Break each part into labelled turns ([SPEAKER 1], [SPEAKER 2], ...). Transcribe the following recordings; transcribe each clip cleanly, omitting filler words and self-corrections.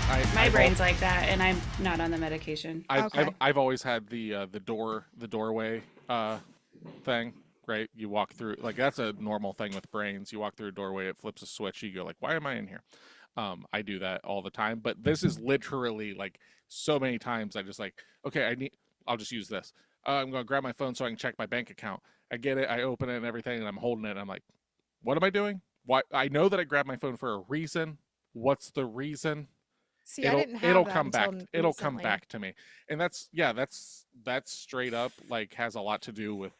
[SPEAKER 1] My brain's like that, and I'm not on the medication.
[SPEAKER 2] I've always had the doorway thing, right? You walk through, like, that's a normal thing with brains. You walk through a doorway, it flips a switch, you go like, why am I in here? I do that all the time, but this is literally like so many times I just like, okay, I'll just use this. I'm gonna grab my phone so I can check my bank account. I get it, I open it and everything, and I'm holding it, and I'm like, what am I doing? Why? I know that I grabbed my phone for a reason. What's the reason?
[SPEAKER 3] See, I didn't
[SPEAKER 2] It'll
[SPEAKER 3] have that
[SPEAKER 2] come back.
[SPEAKER 3] until
[SPEAKER 2] It'll come
[SPEAKER 3] recently.
[SPEAKER 2] back to me, and that's straight up like has a lot to do with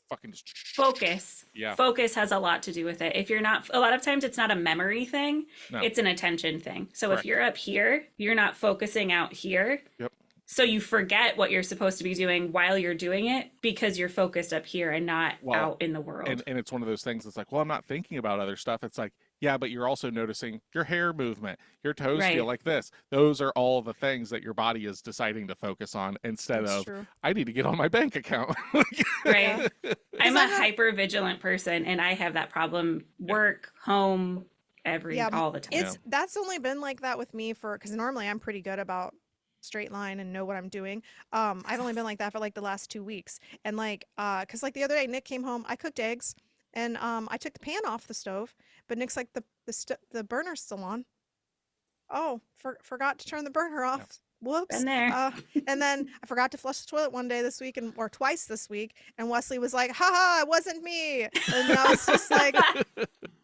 [SPEAKER 2] fucking just
[SPEAKER 1] Focus.
[SPEAKER 2] yeah.
[SPEAKER 1] Focus has a lot to do with it. If you're not, a lot of times it's not a memory thing,
[SPEAKER 2] No,
[SPEAKER 1] it's an attention thing. So if
[SPEAKER 2] correct.
[SPEAKER 1] you're up here, you're not focusing out here.
[SPEAKER 2] Yep.
[SPEAKER 1] So you forget what you're supposed to be doing while you're doing it because you're focused up here and not
[SPEAKER 2] Well,
[SPEAKER 1] out in the world.
[SPEAKER 2] and it's one of those things that's like, well, I'm not thinking about other stuff. It's like, yeah, but you're also noticing your hair movement, your toes feel
[SPEAKER 1] Right.
[SPEAKER 2] like this. Those are all the things that your body is deciding to focus on instead
[SPEAKER 3] That's
[SPEAKER 2] of
[SPEAKER 3] true.
[SPEAKER 2] I need to get on my bank account.
[SPEAKER 1] Right. I'm
[SPEAKER 3] I'm
[SPEAKER 1] a
[SPEAKER 3] not-
[SPEAKER 1] hyper vigilant person and I have that problem work, home,
[SPEAKER 3] Yeah,
[SPEAKER 1] all the time.
[SPEAKER 3] that's only been like that with me because normally I'm pretty good about straight line and know what I'm doing. I've only been like that for like the last 2 weeks. And like because like the other day Nick came home, I cooked eggs and I took the pan off the stove, but Nick's like the burner's still on. Oh, forgot to turn the burner
[SPEAKER 2] Yeah.
[SPEAKER 3] off. Whoops.
[SPEAKER 1] Been there.
[SPEAKER 3] And then I forgot to flush the toilet one day this week or twice this week. And Wesley was like, haha, it wasn't me. And I was just like,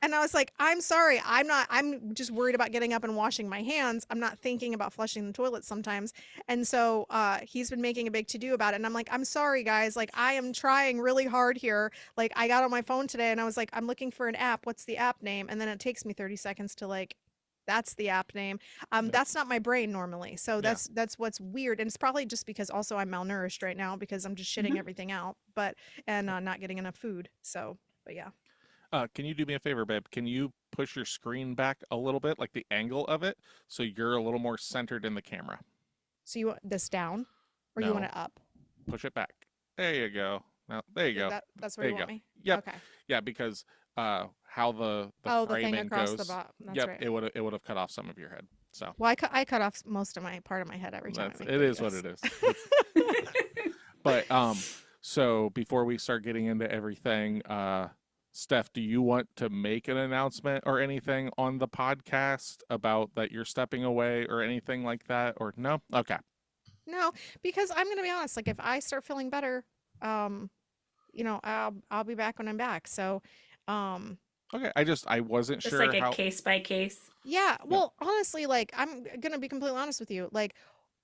[SPEAKER 3] and I was like, I'm sorry. I'm just worried about getting up and washing my hands. I'm not thinking about flushing the toilet sometimes. And so he's been making a big to do about it. And I'm like, I'm sorry, guys. Like, I am trying really hard here. Like, I got on my phone today and I was like, I'm looking for an app. What's the app name? And then it takes me 30 seconds to like, that's the app name.
[SPEAKER 2] Yep.
[SPEAKER 3] That's not my brain normally. So
[SPEAKER 2] Yeah.
[SPEAKER 3] that's what's weird. And it's probably just because also I'm malnourished right now because I'm just shitting
[SPEAKER 1] Mhm.
[SPEAKER 3] everything out, and not getting enough food. So, but yeah.
[SPEAKER 2] Can you do me a favor, babe? Can you push your screen back a little bit, like the angle of it, so you're a little more centered in the camera?
[SPEAKER 3] So you want this down or you want
[SPEAKER 2] No.
[SPEAKER 3] it up?
[SPEAKER 2] Push it back. There you go. Now, there you go.
[SPEAKER 3] That's where
[SPEAKER 2] There
[SPEAKER 3] you
[SPEAKER 2] you
[SPEAKER 3] want
[SPEAKER 2] go.
[SPEAKER 3] me?
[SPEAKER 2] Yep.
[SPEAKER 3] Okay.
[SPEAKER 2] Yeah, because how the
[SPEAKER 3] Oh, the thing
[SPEAKER 2] framing
[SPEAKER 3] across
[SPEAKER 2] goes.
[SPEAKER 3] the bottom. That's
[SPEAKER 2] Yep,
[SPEAKER 3] right.
[SPEAKER 2] it would have cut off some of your head. So
[SPEAKER 3] Well, I cut off most of my part of my head every time
[SPEAKER 2] that's
[SPEAKER 3] I make
[SPEAKER 2] it is what
[SPEAKER 3] videos.
[SPEAKER 2] it is. But so before we start getting into everything, Steph, do you want to make an announcement or anything on the podcast about that you're stepping away or anything like that? Or no? Okay.
[SPEAKER 3] No, because I'm gonna be honest. Like if I start feeling better, I'll be back when I'm back. So, um,
[SPEAKER 2] Okay. I wasn't
[SPEAKER 1] Just
[SPEAKER 2] sure
[SPEAKER 1] like a
[SPEAKER 2] how.
[SPEAKER 1] case by case.
[SPEAKER 3] yeah.
[SPEAKER 2] Yep.
[SPEAKER 3] Well, honestly, like I'm gonna be completely honest with you. Like,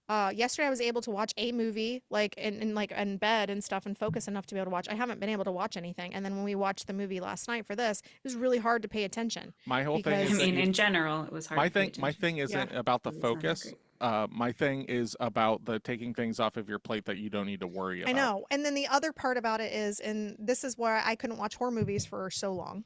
[SPEAKER 3] yesterday I was able to watch a movie like in bed and stuff and focus enough to be able to watch. I haven't been able to watch anything. And then when we watched the movie last night for this, it was really hard to pay attention
[SPEAKER 2] My whole thing
[SPEAKER 1] I
[SPEAKER 2] is
[SPEAKER 3] because
[SPEAKER 2] that
[SPEAKER 1] mean, in general, it was hard
[SPEAKER 2] my
[SPEAKER 1] to pay
[SPEAKER 2] thing my
[SPEAKER 1] attention.
[SPEAKER 2] thing
[SPEAKER 3] yeah.
[SPEAKER 2] isn't about the
[SPEAKER 1] It was not that
[SPEAKER 2] focus.
[SPEAKER 1] great.
[SPEAKER 2] My thing is about the taking things off of your plate that you don't need to worry
[SPEAKER 3] I
[SPEAKER 2] about.
[SPEAKER 3] know. And then the other part about it is, and this is why I couldn't watch horror movies for so long,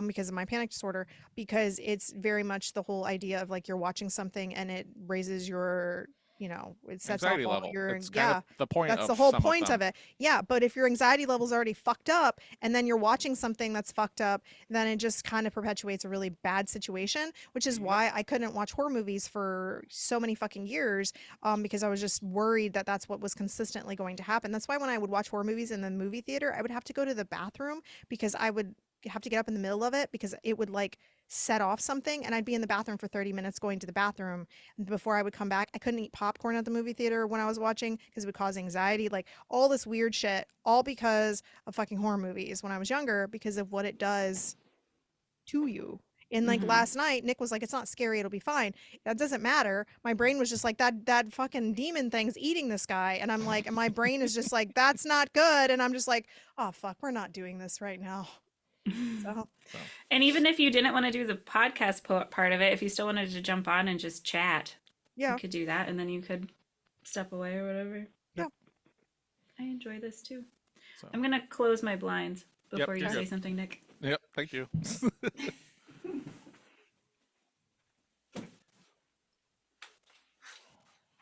[SPEAKER 3] because of my panic disorder, because it's very much the whole idea of like you're watching something and it raises your, it sets off
[SPEAKER 2] Anxiety
[SPEAKER 3] all
[SPEAKER 2] level.
[SPEAKER 3] your,
[SPEAKER 2] It's kind of
[SPEAKER 3] yeah,
[SPEAKER 2] the point
[SPEAKER 3] that's
[SPEAKER 2] of
[SPEAKER 3] the whole
[SPEAKER 2] some of
[SPEAKER 3] point of
[SPEAKER 2] them.
[SPEAKER 3] it. Yeah. But if your anxiety level's already fucked up and then you're watching something that's fucked up, then it just kind of perpetuates a really bad situation, which is
[SPEAKER 2] Yep.
[SPEAKER 3] why I couldn't watch horror movies for so many fucking years because I was just worried that that's what was consistently going to happen. That's why when I would watch horror movies in the movie theater, I would have to go to the bathroom because I would have to get up in the middle of it because it would like set off something and I'd be in the bathroom for 30 minutes going to the bathroom before I would come back. I couldn't eat popcorn at the movie theater when I was watching because it would cause anxiety, like all this weird shit, all because of fucking horror movies when I was younger because of what it does to you. And like
[SPEAKER 1] Hmm.
[SPEAKER 3] last night, Nick was like, "It's not scary. It'll be fine." That doesn't matter. My brain was just like, "That fucking demon thing's eating this guy," and I'm like, and my brain is just like, "That's not good." And I'm just like, "Oh fuck, we're not doing this right now." So
[SPEAKER 2] So
[SPEAKER 1] And even if you didn't want to do the podcast part of it, if you still wanted to jump on and just chat, you
[SPEAKER 3] yeah,
[SPEAKER 1] could do that and then you could step away or whatever.
[SPEAKER 3] yeah.
[SPEAKER 1] I enjoy this too.
[SPEAKER 2] so
[SPEAKER 1] I'm going to close my blinds
[SPEAKER 2] yep,
[SPEAKER 1] before you
[SPEAKER 2] you're
[SPEAKER 1] say
[SPEAKER 2] good.
[SPEAKER 1] something, Nick.
[SPEAKER 2] Yep, thank you.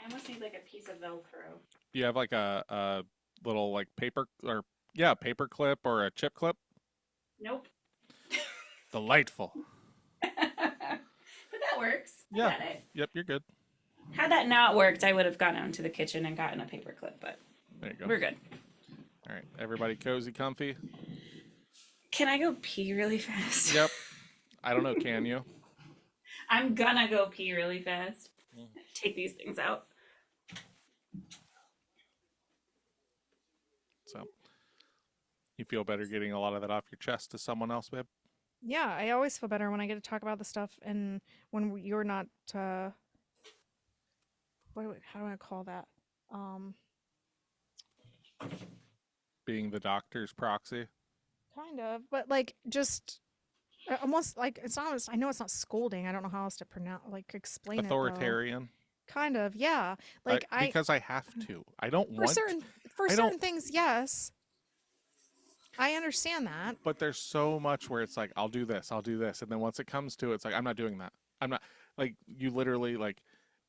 [SPEAKER 1] I almost need like a piece of Velcro.
[SPEAKER 2] Do you have like a little like paper or yeah, paper clip or a chip clip?
[SPEAKER 1] Nope.
[SPEAKER 2] Delightful.
[SPEAKER 1] But that works. I
[SPEAKER 2] Yeah.
[SPEAKER 1] got it.
[SPEAKER 2] Yep, you're good.
[SPEAKER 1] Had that not worked, I would have gone out into the kitchen and gotten a paperclip, but
[SPEAKER 2] There you go.
[SPEAKER 1] we're good.
[SPEAKER 2] All right, everybody cozy, comfy?
[SPEAKER 1] Can I go pee really fast?
[SPEAKER 2] Yep. I don't know, can you?
[SPEAKER 1] I'm gonna go pee really fast. Take these things out.
[SPEAKER 2] So, you feel better getting a lot of that off your chest to someone else, babe?
[SPEAKER 3] Yeah, I always feel better when I get to talk about the stuff and when you're not how do I call that? Um,
[SPEAKER 2] Being the doctor's proxy?
[SPEAKER 3] Kind of, but like just almost like it's not. I know it's not scolding. I don't know how else to pronounce, like explain it though.
[SPEAKER 2] Authoritarian?
[SPEAKER 3] Kind of, yeah. Like
[SPEAKER 2] because I have to. I don't
[SPEAKER 3] for
[SPEAKER 2] want
[SPEAKER 3] certain things, yes. I understand that.
[SPEAKER 2] But there's so much where it's like, I'll do this, and then once it comes to it, it's like, I'm not doing that. I'm not, like, you literally, like,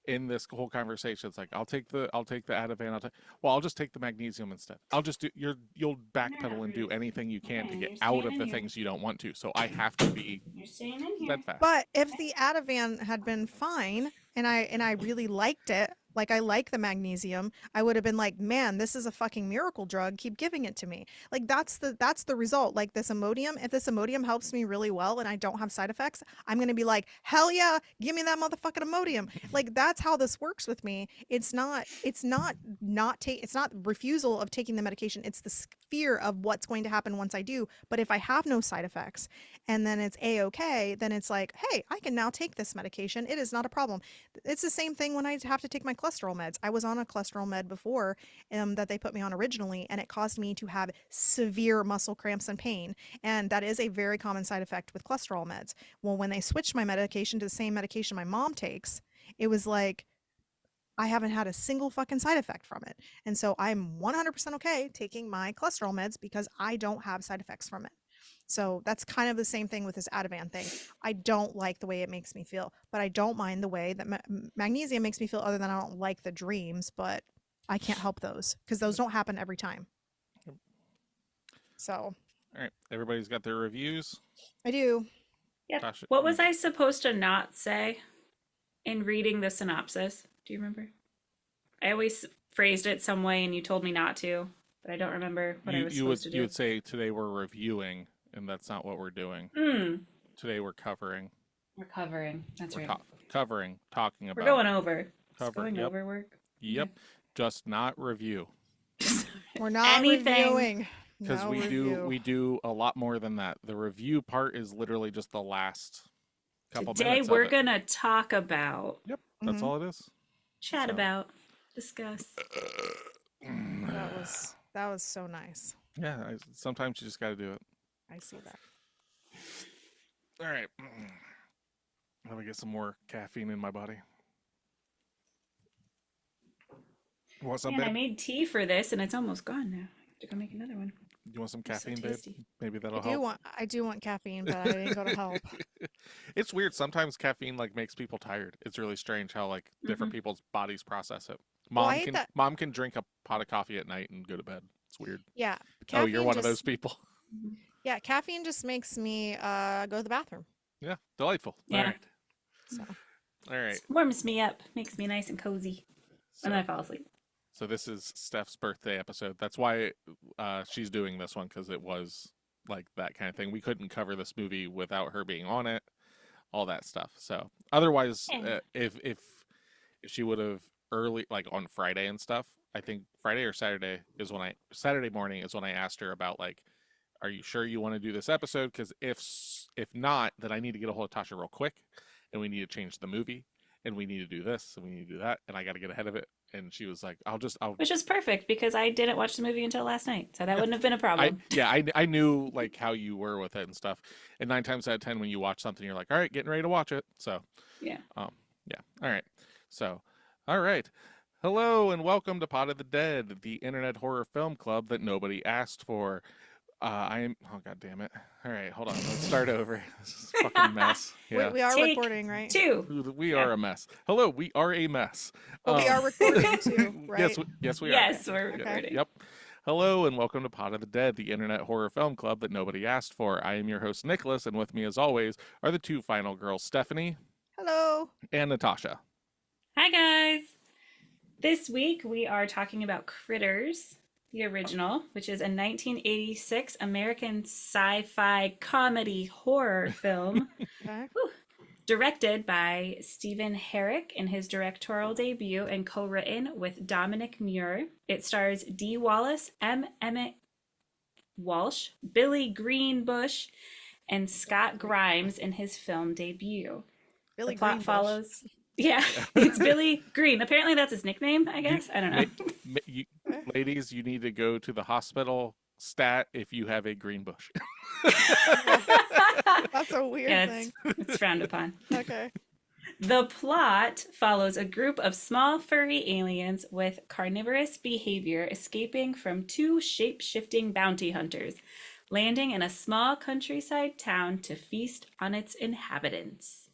[SPEAKER 2] in this whole conversation, it's like, I'll take the Ativan, I'll just take the magnesium instead. I'll just do, you'll backpedal and do anything you can to get out of the things you don't want to. So I have to be steadfast.
[SPEAKER 3] But if the Ativan had been fine and I really liked it, like I like the magnesium, I would have been like, man, this is a fucking miracle drug. Keep giving it to me. Like that's the result. Like this Imodium, if this Imodium helps me really well and I don't have side effects, I'm gonna be like, hell yeah, give me that motherfucking Imodium. Like that's how this works with me. It's not refusal of taking the medication. It's the fear of what's going to happen once I do. But if I have no side effects and then it's a-okay, then it's like, hey, I can now take this medication. It is not a problem. It's the same thing when I have to take my cholesterol meds. I was on a cholesterol med before that they put me on originally, and it caused me to have severe muscle cramps and pain. And that is a very common side effect with cholesterol meds. Well, when they switched my medication to the same medication my mom takes, it was like, I haven't had a single fucking side effect from it. And so I'm 100% okay taking my cholesterol meds because I don't have side effects from it. So that's kind of the same thing with this Ativan thing. I don't like the way it makes me feel, but I don't mind the way that magnesium makes me feel, other than I don't like the dreams, but I can't help those because those don't happen every time. So.
[SPEAKER 2] All right. Everybody's got their reviews.
[SPEAKER 3] I do.
[SPEAKER 1] Yep. Tasha, what was I supposed to not say in reading the synopsis? Do you remember? I always phrased it some way and you told me not to, but I don't remember what I was supposed to do.
[SPEAKER 2] You would say today we're reviewing, and that's not what we're doing. Today we're covering.
[SPEAKER 1] We're covering. That's right.
[SPEAKER 2] Covering, talking about.
[SPEAKER 1] We're going over. Going over work.
[SPEAKER 2] Yep. Okay. Just not review.
[SPEAKER 3] We're not reviewing.
[SPEAKER 2] Because we do a lot more than that. The review part is literally just the last couple minutes.
[SPEAKER 1] Today we're gonna talk about.
[SPEAKER 2] Yep. That's all it is.
[SPEAKER 1] Chat about. Discuss.
[SPEAKER 3] That was so nice.
[SPEAKER 2] Yeah, sometimes you just got to do it.
[SPEAKER 3] I see that.
[SPEAKER 2] All right. Let me get some more caffeine in my body. Want some, babe?
[SPEAKER 1] I made tea for this, and it's almost gone now. I have to go make another one.
[SPEAKER 2] You want some caffeine, babe? Maybe that'll help.
[SPEAKER 3] I do want caffeine, but I ain't gonna help.
[SPEAKER 2] It's weird. Sometimes caffeine makes people tired. It's really strange how different people's bodies process it. Mom can drink a pot of coffee at night and go to bed. It's weird.
[SPEAKER 3] Yeah.
[SPEAKER 2] Oh, you're one of those people.
[SPEAKER 3] Yeah, caffeine just makes me go to the bathroom.
[SPEAKER 2] Yeah, delightful.
[SPEAKER 1] Yeah.
[SPEAKER 2] All right.
[SPEAKER 3] So.
[SPEAKER 2] All right.
[SPEAKER 1] It warms me up, makes me nice and cozy, and then I fall asleep.
[SPEAKER 2] So this is Steph's birthday episode. That's why she's doing this one, because it was that kind of thing. We couldn't cover this movie without her being on it, all that stuff. So otherwise, if she would have early, on Friday and stuff, I think Friday or Saturday morning is when I asked her about are you sure you want to do this episode? Because if not, then I need to get a hold of Tasha real quick, and we need to change the movie, and we need to do this, and we need to do that, and I got to get ahead of it. And she was like, I'll which
[SPEAKER 1] is perfect because I didn't watch the movie until last night, so that wouldn't have been a problem.
[SPEAKER 2] I knew how you were with it and stuff. And 9 times out of 10, when you watch something, you're like, all right, getting ready to watch it. So
[SPEAKER 1] yeah.
[SPEAKER 2] All right. So all right. Hello and welcome to Pot of the Dead, the internet horror film club that nobody asked for. Oh god damn it. All right, hold on. Let's start over. This is a fucking mess. Yeah.
[SPEAKER 3] We are recording, right?
[SPEAKER 2] We are a mess. Hello, we are a mess.
[SPEAKER 3] But we are recording too, right?
[SPEAKER 2] Yes, we are.
[SPEAKER 1] Yes, we're recording.
[SPEAKER 2] Yep. Hello and welcome to Pot of the Dead, the internet horror film club that nobody asked for. I am your host, Nicholas, and with me as always are the two final girls, Stephanie.
[SPEAKER 3] Hello.
[SPEAKER 2] And Natasha.
[SPEAKER 1] Hi, guys. This week we are talking about Critters, the original, which is a 1986 American sci fi comedy horror film.
[SPEAKER 3] Okay.
[SPEAKER 1] Whew. Directed by Stephen Herrick in his directorial debut and co written with Dominic Muir. It stars Dee Wallace, M. Emmett Walsh, Billy Greenbush, and Scott Grimes in his film debut.
[SPEAKER 3] Billy
[SPEAKER 1] The plot
[SPEAKER 3] Greenbush.
[SPEAKER 1] follows. Yeah, it's Billy Green. Apparently, that's his nickname, I guess. I don't know.
[SPEAKER 2] Ladies, you need to go to the hospital stat if you have a green bush.
[SPEAKER 3] That's a weird
[SPEAKER 1] Yeah,
[SPEAKER 3] thing.
[SPEAKER 1] it's frowned upon.
[SPEAKER 3] Okay.
[SPEAKER 1] The plot follows a group of small furry aliens with carnivorous behavior escaping from two shape-shifting bounty hunters, landing in a small countryside town to feast on its inhabitants.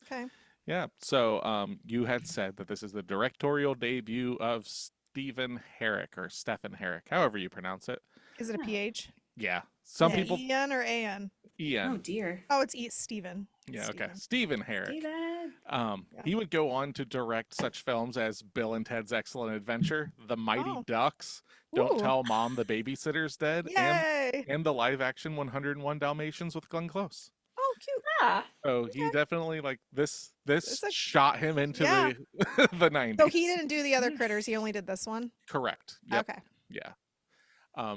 [SPEAKER 3] Okay.
[SPEAKER 2] Yeah. So you had said that this is the directorial debut of Stephen Herrick or Stephen Herrick, however you pronounce it.
[SPEAKER 3] Is it a
[SPEAKER 1] Oh.
[SPEAKER 3] PH?
[SPEAKER 2] Yeah. Some
[SPEAKER 3] Is it
[SPEAKER 2] people
[SPEAKER 3] Ian or An?
[SPEAKER 2] Ian.
[SPEAKER 1] Oh dear.
[SPEAKER 3] Oh, it's Stephen.
[SPEAKER 2] Yeah, okay.
[SPEAKER 3] Stephen.
[SPEAKER 2] Stephen Herrick.
[SPEAKER 1] Steven.
[SPEAKER 3] Yeah.
[SPEAKER 2] He would go on to direct such films as Bill and Ted's Excellent Adventure, The Mighty
[SPEAKER 3] Oh.
[SPEAKER 2] Ducks, Don't
[SPEAKER 3] Ooh.
[SPEAKER 2] Tell Mom the Babysitter's Dead,
[SPEAKER 3] Yay!
[SPEAKER 2] and the live action 101 Dalmatians with Glenn Close.
[SPEAKER 3] Oh, cute.
[SPEAKER 1] Ah,
[SPEAKER 2] So he
[SPEAKER 3] Okay.
[SPEAKER 2] definitely this
[SPEAKER 3] It's like-
[SPEAKER 2] shot him into
[SPEAKER 3] Yeah.
[SPEAKER 2] the 90s.
[SPEAKER 3] So he didn't do the other critters. He only did this one.
[SPEAKER 2] Correct. Yep.
[SPEAKER 3] Okay.
[SPEAKER 2] Yeah.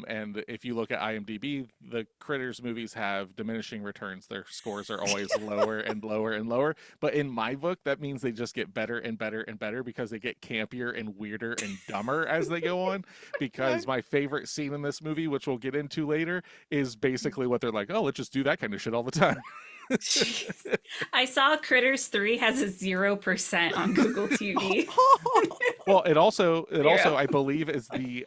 [SPEAKER 2] And if you look at IMDb, the Critters movies have diminishing returns. Their scores are always lower and lower and lower. But in my book, that means they just get better and better and better because they get campier and weirder and dumber as they go on. Because my favorite scene in this movie, which we'll get into later, is basically what they're like, oh, let's just do that kind of shit all the time.
[SPEAKER 1] jeez. I saw Critters 3 has a 0% on Google TV.
[SPEAKER 2] Well, it also
[SPEAKER 1] Zero.
[SPEAKER 2] I believe is the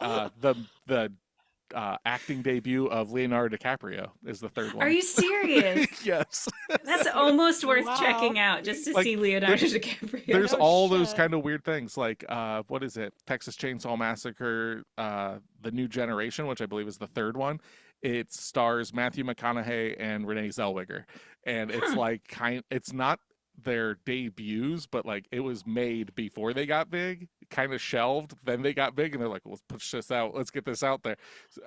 [SPEAKER 2] acting debut of Leonardo DiCaprio is the third one.
[SPEAKER 1] Are you serious?
[SPEAKER 2] Yes.
[SPEAKER 1] That's almost worth
[SPEAKER 3] Wow.
[SPEAKER 1] checking out just to
[SPEAKER 2] Like,
[SPEAKER 1] see Leonardo DiCaprio.
[SPEAKER 2] There's
[SPEAKER 3] No
[SPEAKER 2] all those
[SPEAKER 3] shit.
[SPEAKER 2] kind of weird things like what is it? Texas Chainsaw Massacre, The New Generation, which I believe is the third one. It stars Matthew McConaughey and Renee Zellweger. And it's like it's not their debuts, but like it was made before they got big, kind of shelved, then they got big and they're like, let's push this out, let's get this out there.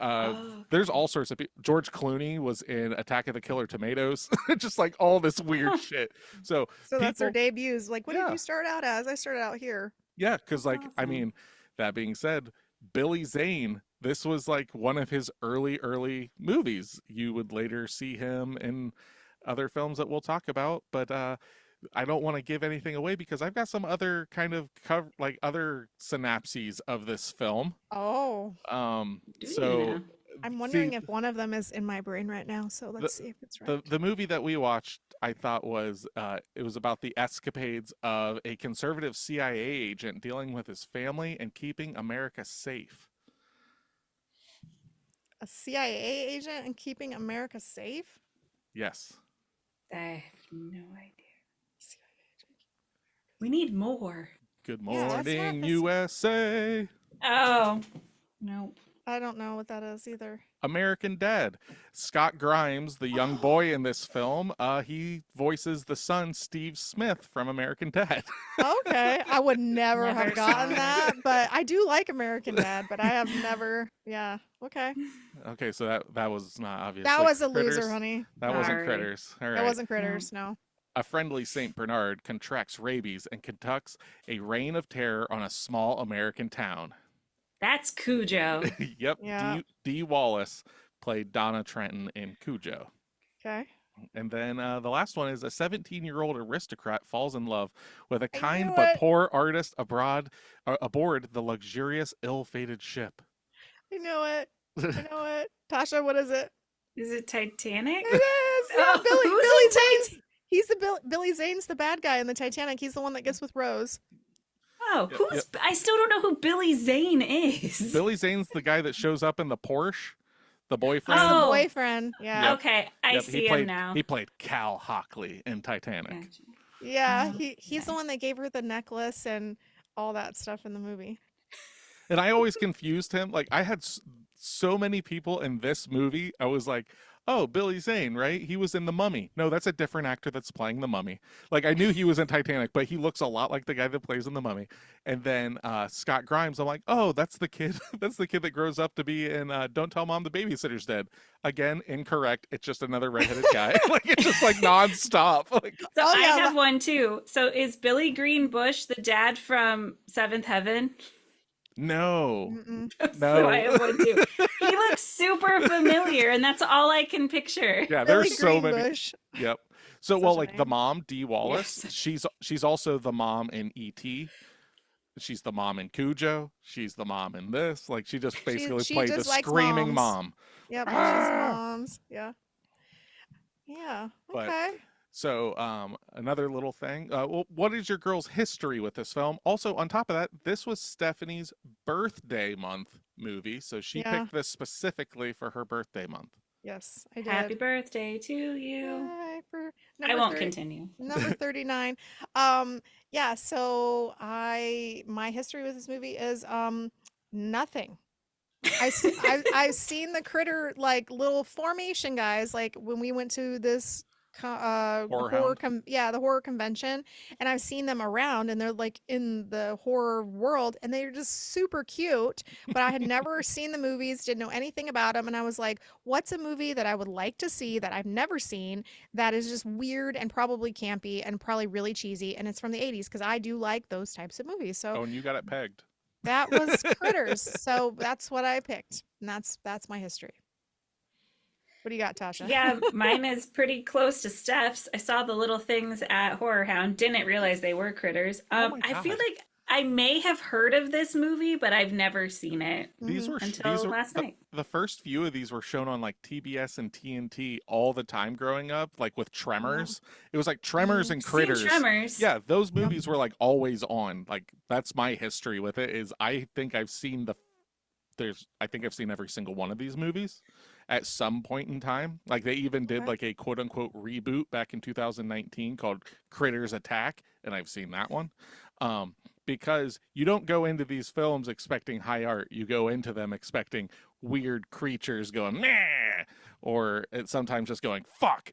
[SPEAKER 1] Oh.
[SPEAKER 2] There's all sorts of people. George Clooney was in Attack of the Killer Tomatoes. Just like all this weird shit. So
[SPEAKER 3] So that's their
[SPEAKER 2] people-
[SPEAKER 3] debuts. Like, what did
[SPEAKER 2] Yeah.
[SPEAKER 3] you start out as? I started out here.
[SPEAKER 2] Yeah, because like I
[SPEAKER 1] Awesome.
[SPEAKER 2] mean, that being said, Billy Zane, this was like one of his early movies. You would later see him in other films that we'll talk about, but I don't want to give anything away because I've got some other kind of other synapses of this film.
[SPEAKER 3] Oh,
[SPEAKER 1] Do you
[SPEAKER 2] So
[SPEAKER 1] now?
[SPEAKER 3] I'm wondering
[SPEAKER 2] see,
[SPEAKER 3] if one of them is in my brain right now. So let's see if it's right.
[SPEAKER 2] the movie that we watched, I thought was it was about the escapades of a conservative CIA agent dealing with his family and keeping America safe.
[SPEAKER 3] A CIA agent and keeping America safe?
[SPEAKER 2] Yes.
[SPEAKER 1] I have no idea. We need more.
[SPEAKER 2] Good
[SPEAKER 3] Yeah, that's not
[SPEAKER 2] morning,
[SPEAKER 3] the-
[SPEAKER 2] USA.
[SPEAKER 1] Oh, nope.
[SPEAKER 3] I don't know what that is either.
[SPEAKER 2] American Dad. Scott Grimes, the young boy in this film, he voices the son Steve Smith from American Dad.
[SPEAKER 3] Okay, I would never
[SPEAKER 1] Never
[SPEAKER 3] have gotten
[SPEAKER 1] saw
[SPEAKER 3] that, but I do like American Dad, but I have never. Yeah, okay.
[SPEAKER 2] Okay, so that was not obvious.
[SPEAKER 3] That
[SPEAKER 2] Like
[SPEAKER 3] was a
[SPEAKER 2] Critters,
[SPEAKER 3] loser, honey.
[SPEAKER 2] That wasn't
[SPEAKER 1] Sorry.
[SPEAKER 2] Critters. All right.
[SPEAKER 3] That wasn't Critters, no.
[SPEAKER 2] A friendly Saint Bernard contracts rabies and conducts a reign of terror on a small American town.
[SPEAKER 1] That's Cujo.
[SPEAKER 2] Yep.
[SPEAKER 3] Yeah.
[SPEAKER 2] Dee Wallace played Donna Trenton in Cujo.
[SPEAKER 3] Okay.
[SPEAKER 2] And then the last one is a 17-year-old aristocrat falls in love with a
[SPEAKER 3] I
[SPEAKER 2] kind
[SPEAKER 3] knew
[SPEAKER 2] but
[SPEAKER 3] it.
[SPEAKER 2] poor artist aboard the luxurious, ill-fated ship.
[SPEAKER 3] I know it. I know it. Tasha, what is it?
[SPEAKER 1] Is it Titanic?
[SPEAKER 3] It is. Yeah,
[SPEAKER 1] Oh,
[SPEAKER 3] Billy.
[SPEAKER 1] who's
[SPEAKER 3] Billy
[SPEAKER 1] in
[SPEAKER 3] Zane's. He's the Billy Zane's the bad guy in the Titanic. He's the one that gets with Rose.
[SPEAKER 1] Oh,
[SPEAKER 2] Yep,
[SPEAKER 1] who's? I still don't know who Billy Zane is.
[SPEAKER 2] Billy Zane's the guy that shows up in the Porsche, the boyfriend.
[SPEAKER 3] He's the
[SPEAKER 1] Oh.
[SPEAKER 3] boyfriend. Yeah.
[SPEAKER 2] Yep.
[SPEAKER 1] Okay, I
[SPEAKER 2] Yep,
[SPEAKER 1] see him now.
[SPEAKER 2] He played Cal Hockley in Titanic.
[SPEAKER 1] Gotcha.
[SPEAKER 3] Yeah.
[SPEAKER 1] Oh,
[SPEAKER 3] He's the
[SPEAKER 1] okay.
[SPEAKER 3] one that gave her the necklace and all that stuff in the movie.
[SPEAKER 2] And I always confused him. Like I had so many people in this movie. I was like, oh, Billy Zane, right? He was in The Mummy. No, that's a different actor that's playing The Mummy. Like, I knew he was in Titanic, but he looks a lot like the guy that plays in The Mummy. And then Scott Grimes, I'm like, oh, that's the kid. That's the kid that grows up to be in Don't Tell Mom the Babysitter's Dead. Again, incorrect. It's just another redheaded guy. Like, it's just like nonstop. Like,
[SPEAKER 1] So
[SPEAKER 3] Oh,
[SPEAKER 1] I
[SPEAKER 3] yeah,
[SPEAKER 1] have one too. So is Billy Green Bush the dad from Seventh Heaven?
[SPEAKER 2] no,
[SPEAKER 3] Mm-mm.
[SPEAKER 1] So I
[SPEAKER 2] no.
[SPEAKER 1] have one too. He looks super familiar, and that's all I can picture.
[SPEAKER 2] Yeah,
[SPEAKER 3] Billy
[SPEAKER 2] there's so many.
[SPEAKER 3] Greenbush.
[SPEAKER 2] Yep. So,
[SPEAKER 3] Such
[SPEAKER 2] well,
[SPEAKER 3] a
[SPEAKER 2] like the
[SPEAKER 3] name.
[SPEAKER 2] mom, Dee Wallace,
[SPEAKER 1] Yes.
[SPEAKER 2] she's also the mom in E.T. She's the mom in Cujo. She's the mom in this. Like, she just basically
[SPEAKER 3] She
[SPEAKER 2] played the
[SPEAKER 3] just likes
[SPEAKER 2] screaming
[SPEAKER 3] moms.
[SPEAKER 2] mom.
[SPEAKER 3] Yep, she's
[SPEAKER 2] Ah!
[SPEAKER 3] moms. Yeah. Yeah.
[SPEAKER 2] But
[SPEAKER 3] Okay.
[SPEAKER 2] so another little thing. Well, what is your girl's history with this film? Also, on top of that, this was Stephanie's birthday month movie, so she
[SPEAKER 3] Yeah.
[SPEAKER 2] picked this specifically for her birthday month.
[SPEAKER 3] Yes, I did.
[SPEAKER 1] Happy birthday to you.
[SPEAKER 3] Yay for
[SPEAKER 1] I
[SPEAKER 3] number
[SPEAKER 1] won't
[SPEAKER 3] 30
[SPEAKER 1] continue.
[SPEAKER 3] number 39. Yeah, so my history with this movie is nothing. I've seen the critter like little formation guys like when we went to this
[SPEAKER 2] Horror Hound.
[SPEAKER 3] the horror convention, and I've seen them around and they're like in the horror world and they're just super cute, but I had never seen the movies, didn't know anything about them, and I was like, what's a movie that I would like to see that I've never seen that is just weird and probably campy and probably really cheesy, and it's from the 80s because I do like those types of movies. So
[SPEAKER 2] Oh, and you got it pegged.
[SPEAKER 3] that was Critters. So that's what I picked. And that's my history. What do you got, Tasha?
[SPEAKER 1] Yeah, mine is pretty close to Steph's. I saw the little things at Horror Hound, didn't realize they were critters.
[SPEAKER 2] Oh my
[SPEAKER 1] I feel
[SPEAKER 2] God.
[SPEAKER 1] like I may have heard of this movie, but I've never seen it
[SPEAKER 2] These
[SPEAKER 3] Mhm.
[SPEAKER 2] were
[SPEAKER 1] until
[SPEAKER 2] these were
[SPEAKER 1] last night.
[SPEAKER 2] the first few of these were shown on like TBS and TNT all the time growing up, like with Tremors. It was like Tremors and
[SPEAKER 1] Seen
[SPEAKER 2] Critters.
[SPEAKER 1] Tremors.
[SPEAKER 2] Yeah, those movies were like always on. Like, that's my history with it. Is I think I've seen I think I've seen every single one of these movies at some point in time. Like, they even did
[SPEAKER 3] Okay.
[SPEAKER 2] like a quote unquote reboot back in 2019 called Critters Attack, and I've seen that one. Because you don't go into these films expecting high art. You go into them expecting weird creatures going meh, or it's sometimes just going fuck.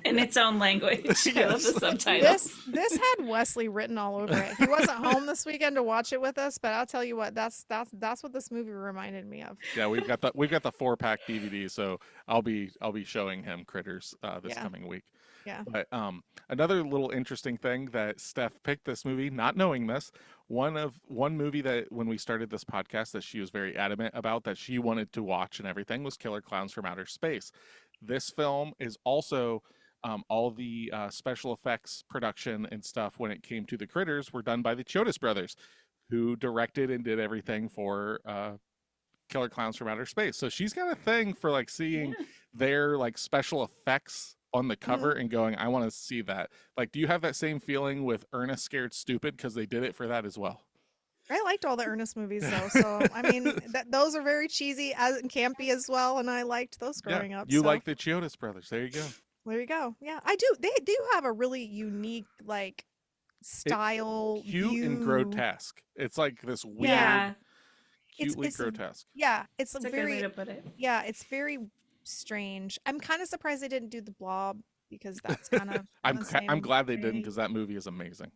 [SPEAKER 1] In its own language. I love the
[SPEAKER 2] Yes.
[SPEAKER 1] subtitles.
[SPEAKER 3] This had Wesley written all over it. He wasn't home this weekend to watch it with us, but I'll tell you what, that's what this movie reminded me of.
[SPEAKER 2] Yeah, we've got the 4-pack DVD, so I'll be showing him Critters this
[SPEAKER 3] Yeah.
[SPEAKER 2] coming week.
[SPEAKER 3] Yeah.
[SPEAKER 2] But another little interesting thing that Steph picked this movie, not knowing this, one movie that when we started this podcast that she was very adamant about that she wanted to watch and everything was Killer Clowns from Outer Space. This film is also all the special effects production and stuff when it came to the Critters were done by the Chiodos brothers, who directed and did everything for Killer Clowns from Outer Space. So she's got a thing for like seeing their like special effects on the cover and going, I want to see that. Like, do you have that same feeling with Ernest Scared Stupid? Because they did it for that as well.
[SPEAKER 3] I liked all the Ernest movies though. So I mean those are very cheesy and campy as well, and I liked those growing up.
[SPEAKER 2] You
[SPEAKER 3] so
[SPEAKER 2] like the Chiodos brothers. There you go.
[SPEAKER 3] there you go. Yeah, I do. They do have a really unique like style,
[SPEAKER 2] Cute and
[SPEAKER 3] view.
[SPEAKER 2] grotesque. It's like this weird,
[SPEAKER 1] Yeah,
[SPEAKER 2] cutely
[SPEAKER 3] it's
[SPEAKER 2] grotesque.
[SPEAKER 3] Yeah, it's
[SPEAKER 1] that's a good
[SPEAKER 3] very
[SPEAKER 1] way to put it.
[SPEAKER 3] yeah, it's very strange. I'm kind of surprised they didn't do the Blob because that's kind of
[SPEAKER 2] I'm glad they didn't, because that movie is amazing.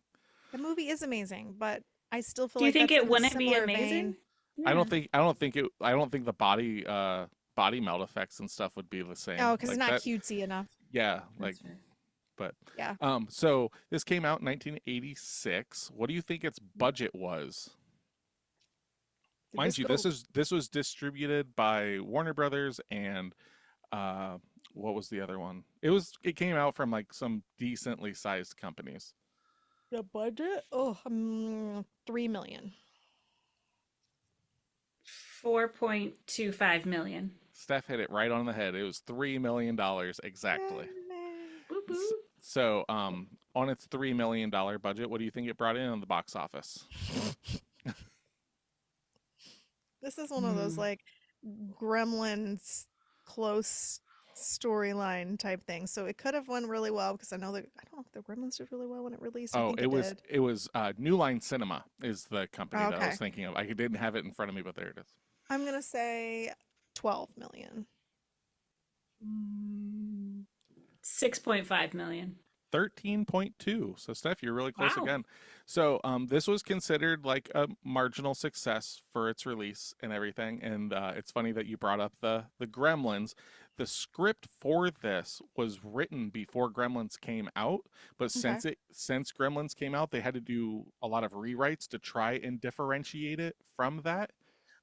[SPEAKER 3] the movie is amazing, but I still feel
[SPEAKER 1] Do you
[SPEAKER 3] like
[SPEAKER 1] think
[SPEAKER 3] that's
[SPEAKER 1] it
[SPEAKER 3] in a
[SPEAKER 1] wouldn't be
[SPEAKER 3] similar
[SPEAKER 1] amazing?
[SPEAKER 3] vein.
[SPEAKER 2] I don't think the body melt effects and stuff would be the same.
[SPEAKER 3] Oh, because
[SPEAKER 2] Like
[SPEAKER 3] it's not
[SPEAKER 2] that-
[SPEAKER 3] cutesy enough.
[SPEAKER 2] Yeah, like,
[SPEAKER 1] That's fair.
[SPEAKER 2] but
[SPEAKER 3] Yeah.
[SPEAKER 2] so this came out in 1986. What do you think its budget was?
[SPEAKER 3] Did
[SPEAKER 2] Mind
[SPEAKER 3] this
[SPEAKER 2] you,
[SPEAKER 3] go-
[SPEAKER 2] this was distributed by Warner Brothers and what was the other one? It came out from like some decently sized companies.
[SPEAKER 3] the budget. Oh, 3 million.
[SPEAKER 1] 4.25 million.
[SPEAKER 2] Steph hit it right on the head. It was $3 million exactly.
[SPEAKER 1] Boop, boop.
[SPEAKER 2] So on its $3 million budget, what do you think it brought in on the box office?
[SPEAKER 3] This is one of those like Gremlins close storyline type things. So it could have won really well because I don't know if the Gremlins did really well when it released. I
[SPEAKER 2] Oh,
[SPEAKER 3] think did.
[SPEAKER 2] it was New Line Cinema is the company that I
[SPEAKER 3] Okay.
[SPEAKER 2] was thinking of. I didn't have it in front of me, but there it is.
[SPEAKER 3] I'm gonna say 12 million.
[SPEAKER 1] 6.5 million.
[SPEAKER 2] 13.2. So Steph, you're really close
[SPEAKER 1] Wow.
[SPEAKER 2] again. So this was considered like a marginal success for its release and everything. And it's funny that you brought up the Gremlins. The script for this was written before Gremlins came out, but
[SPEAKER 3] Okay.
[SPEAKER 2] since Gremlins came out, they had to do a lot of rewrites to try and differentiate it from that.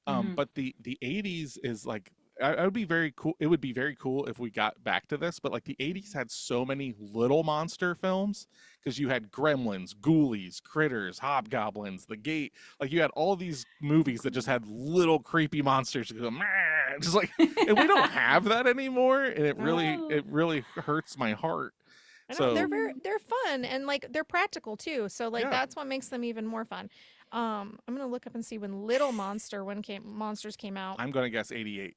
[SPEAKER 2] But the 80s is like I would be very cool. It would be very cool if we got back to this, but like the 80s had so many little monster films because you had Gremlins, Ghoulies, Critters, Hobgoblins, The Gate. Like you had all these movies that just had little creepy monsters that go, "Meh," just like, and we don't have that anymore, and it really hurts my heart.
[SPEAKER 3] I know
[SPEAKER 2] So
[SPEAKER 3] they're fun and like they're practical too. So like
[SPEAKER 2] yeah,
[SPEAKER 3] that's what makes them even more fun. I'm gonna look up and see when Monsters came out.
[SPEAKER 2] I'm gonna guess 88,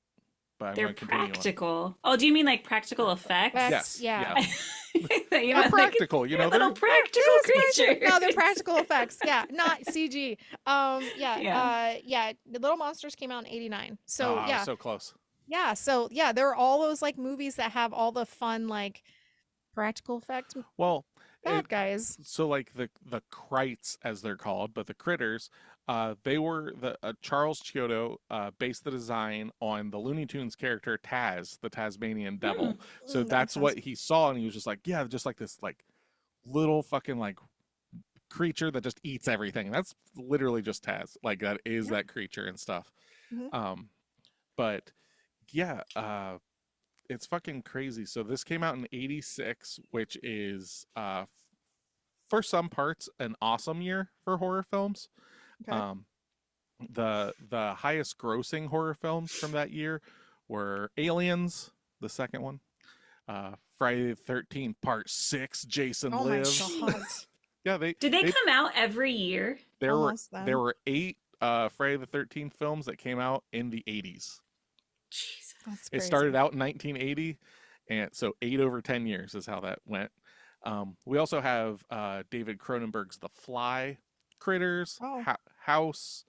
[SPEAKER 2] but I'm
[SPEAKER 1] They're
[SPEAKER 2] gonna continue on.
[SPEAKER 1] practical. Oh, do you mean like practical effects?
[SPEAKER 2] Yes,
[SPEAKER 3] Yeah.
[SPEAKER 1] That you
[SPEAKER 2] Not
[SPEAKER 1] meant, like,
[SPEAKER 2] practical, you know,
[SPEAKER 1] they're little practical creatures.
[SPEAKER 3] No, they're practical effects. Yeah, not CG. Yeah. The Little Monsters came out in '89. So
[SPEAKER 2] Ah,
[SPEAKER 3] yeah,
[SPEAKER 2] so close.
[SPEAKER 3] yeah. So yeah, there are all those like movies that have all the fun like practical effects
[SPEAKER 2] Well,
[SPEAKER 3] bad guys.
[SPEAKER 2] so like the Krites as they're called, but the Critters, they were the Charles Chiodo based the design on the Looney Tunes character Taz, the Tasmanian Devil. So
[SPEAKER 3] That
[SPEAKER 2] that's
[SPEAKER 3] makes
[SPEAKER 2] what
[SPEAKER 3] sense.
[SPEAKER 2] he saw, and he was just like, yeah, just like this like little fucking like creature that just eats everything. And that's literally just Taz. Like that is
[SPEAKER 3] Yeah.
[SPEAKER 2] that creature and stuff.
[SPEAKER 3] Mhm.
[SPEAKER 2] But yeah, it's fucking crazy. So this came out in '86, which is for some parts an awesome year for horror films.
[SPEAKER 3] Okay.
[SPEAKER 2] The highest grossing horror films from that year were Aliens, the second one, Friday the 13th Part 6, Jason
[SPEAKER 3] Oh my
[SPEAKER 2] Lives.
[SPEAKER 3] god.
[SPEAKER 2] Yeah,
[SPEAKER 1] Did they come out every year?
[SPEAKER 2] there were
[SPEAKER 3] Almost then.
[SPEAKER 2] there were 8 Friday the 13th films that came out in the 80s.
[SPEAKER 1] Jesus.
[SPEAKER 3] That's
[SPEAKER 2] It
[SPEAKER 3] crazy.
[SPEAKER 2] started out in 1980, and so 8 over 10 years is how that went. We also have David Cronenberg's The Fly, Critters,
[SPEAKER 3] Oh.
[SPEAKER 2] House,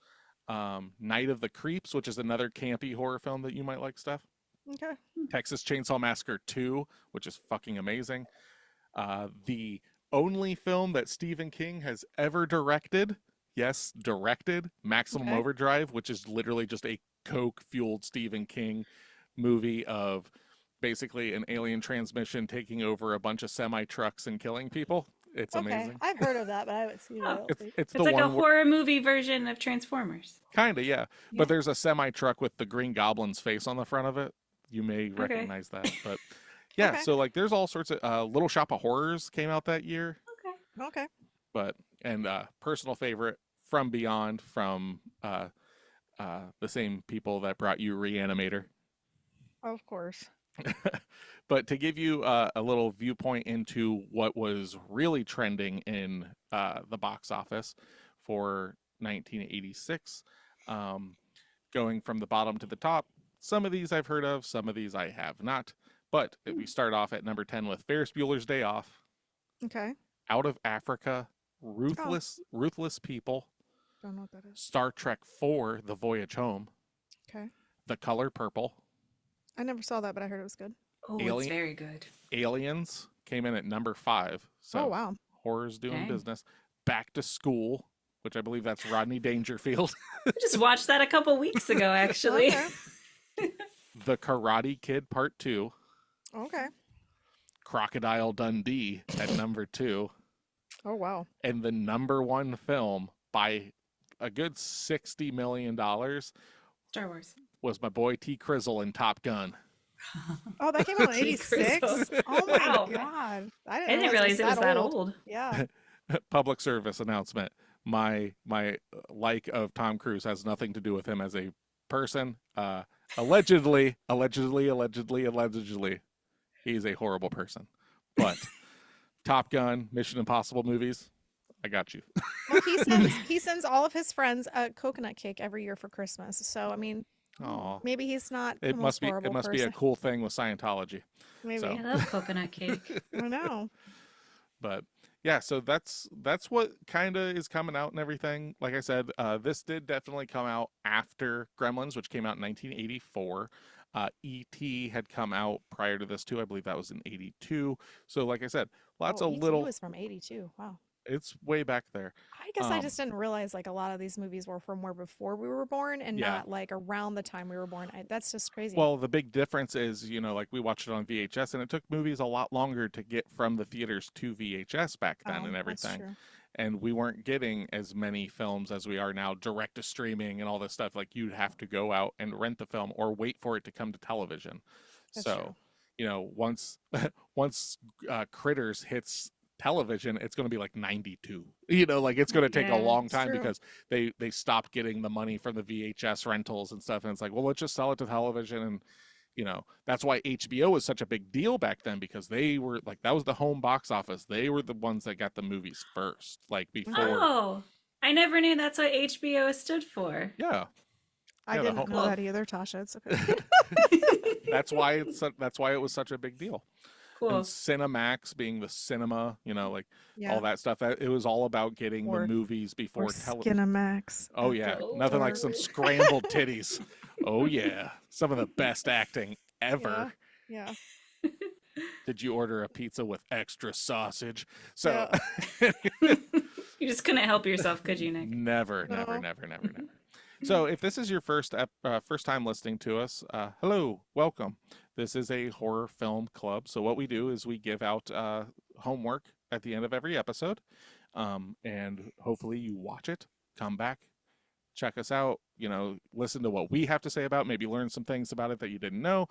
[SPEAKER 2] Night of the Creeps, which is another campy horror film that you might like, Steph.
[SPEAKER 3] Okay.
[SPEAKER 2] Texas Chainsaw Massacre 2, which is fucking amazing. The only film that Stephen King has ever directed, yes, directed, Maximum
[SPEAKER 3] Okay.
[SPEAKER 2] Overdrive, which is literally just a coke-fueled Stephen King movie of basically an alien transmission taking over a bunch of semi-trucks and killing people. It's
[SPEAKER 3] Okay.
[SPEAKER 2] amazing.
[SPEAKER 3] I've heard of that, but I haven't seen it. I don't think.
[SPEAKER 2] It's the
[SPEAKER 1] It's like a
[SPEAKER 2] one where,
[SPEAKER 1] horror movie version of Transformers.
[SPEAKER 2] kind of, yeah.
[SPEAKER 1] Yeah.
[SPEAKER 2] But there's a semi-truck with the Green Goblin's face on the front of it. You may recognize that, but yeah.
[SPEAKER 3] Okay.
[SPEAKER 2] So like, there's all sorts of Little Shop of Horrors came out that year,
[SPEAKER 3] Okay.
[SPEAKER 2] but and personal favorite From Beyond from the same people that brought you Reanimator.
[SPEAKER 3] Of course.
[SPEAKER 2] But to give you a little viewpoint into what was really trending in the box office for 1986, going from the bottom to the top, some of these I've heard of, some of these I have not. But if we start off at number 10 with Ferris Bueller's Day Off,
[SPEAKER 3] Okay.
[SPEAKER 2] Out of Africa, Ruthless People,
[SPEAKER 3] Don't know what that is.
[SPEAKER 2] Star Trek IV, The Voyage Home,
[SPEAKER 3] Okay.
[SPEAKER 2] The Color Purple,
[SPEAKER 3] I never saw that, but I heard it was good.
[SPEAKER 1] Oh, it's
[SPEAKER 2] Alien-
[SPEAKER 1] very good.
[SPEAKER 2] Aliens came in at number 5. So
[SPEAKER 3] Oh wow.
[SPEAKER 2] horror's doing
[SPEAKER 1] Dang.
[SPEAKER 2] business. Back to School, which I believe that's Rodney Dangerfield.
[SPEAKER 1] I just watched that a couple weeks ago, actually.
[SPEAKER 3] Okay.
[SPEAKER 2] The Karate Kid Part 2,
[SPEAKER 3] Okay.
[SPEAKER 2] Crocodile Dundee at number 2,
[SPEAKER 3] Oh wow.
[SPEAKER 2] and the number 1 film by a good $60 million
[SPEAKER 1] Star Wars.
[SPEAKER 2] was my boy T. Crizzle in Top Gun.
[SPEAKER 3] Oh, that came out in
[SPEAKER 1] T.
[SPEAKER 3] '86.
[SPEAKER 1] Crizzle.
[SPEAKER 3] Oh my
[SPEAKER 1] Wow.
[SPEAKER 3] god.
[SPEAKER 1] I didn't realize it was that old.
[SPEAKER 3] Yeah.
[SPEAKER 2] Public service announcement. My like of Tom Cruise has nothing to do with him as a person. Allegedly, he's a horrible person. But Top Gun, Mission Impossible movies, I got you.
[SPEAKER 3] Well, he sends all of his friends a coconut cake every year for Christmas. So I mean,
[SPEAKER 2] Aw.
[SPEAKER 3] maybe he's not the
[SPEAKER 2] It
[SPEAKER 3] most
[SPEAKER 2] must be
[SPEAKER 3] horrible
[SPEAKER 2] be a
[SPEAKER 3] person.
[SPEAKER 2] cool thing with Scientology.
[SPEAKER 3] Maybe.
[SPEAKER 2] so.
[SPEAKER 1] I love coconut cake.
[SPEAKER 3] I know.
[SPEAKER 2] But yeah, so that's what kind of is coming out and everything. Like I said, this did definitely come out after Gremlins, which came out in 1984. E.T. had come out prior to this too. I believe that was in '82. So like I said, lots
[SPEAKER 3] Oh,
[SPEAKER 2] of
[SPEAKER 3] E.T.
[SPEAKER 2] little.
[SPEAKER 3] was from 82. Wow.
[SPEAKER 2] It's way back there.
[SPEAKER 3] I guess I just didn't realize like a lot of these movies were from where before we were born and
[SPEAKER 2] Yeah.
[SPEAKER 3] not like around the time we were born. That's just crazy.
[SPEAKER 2] Well, the big difference is, like we watched it on VHS, and it took movies a lot longer to get from the theaters to VHS back then and
[SPEAKER 3] That's
[SPEAKER 2] everything.
[SPEAKER 3] true.
[SPEAKER 2] And we weren't getting as many films as we are now, direct to streaming and all this stuff. Like you'd have to go out and rent the film or wait for it to come to television.
[SPEAKER 3] That's
[SPEAKER 2] So,
[SPEAKER 3] true.
[SPEAKER 2] once Critters hits television, it's going to be like 92. Like it's going to take a
[SPEAKER 1] Yeah,
[SPEAKER 2] long
[SPEAKER 3] it's
[SPEAKER 2] time
[SPEAKER 3] true.
[SPEAKER 2] because they stopped getting the money from the VHS rentals and stuff. And it's like, well, let's just sell it to television. And that's why HBO was such a big deal back then, because they were like, that was the home box office. They were the ones that got the movies first, like before.
[SPEAKER 1] Oh, I never knew that's what HBO stood for.
[SPEAKER 2] Yeah.
[SPEAKER 3] I
[SPEAKER 2] Yeah, the
[SPEAKER 3] didn't
[SPEAKER 2] whole-
[SPEAKER 3] know that either, Tasha. It's okay.
[SPEAKER 2] That's why it was such a big deal.
[SPEAKER 1] Cool.
[SPEAKER 2] And Cinemax being the cinema, like
[SPEAKER 3] Yeah.
[SPEAKER 2] all that stuff. That it was all about getting
[SPEAKER 3] Or-
[SPEAKER 2] the movies before
[SPEAKER 3] Or
[SPEAKER 2] television.
[SPEAKER 3] Skinamax.
[SPEAKER 2] Oh yeah,
[SPEAKER 1] Oh,
[SPEAKER 2] nothing like
[SPEAKER 1] or-
[SPEAKER 2] some scrambled titties. Oh yeah, some of the best acting ever.
[SPEAKER 3] Yeah.
[SPEAKER 2] Did you order a pizza with extra sausage? So
[SPEAKER 1] You just couldn't help yourself, could you, Nick?
[SPEAKER 2] never. So if this is your first time listening to us, hello, welcome. This is a horror film club. So what we do is we give out homework at the end of every episode, and hopefully you watch it, come back, check us out, listen to what we have to say about it, maybe learn some things about it that you didn't know,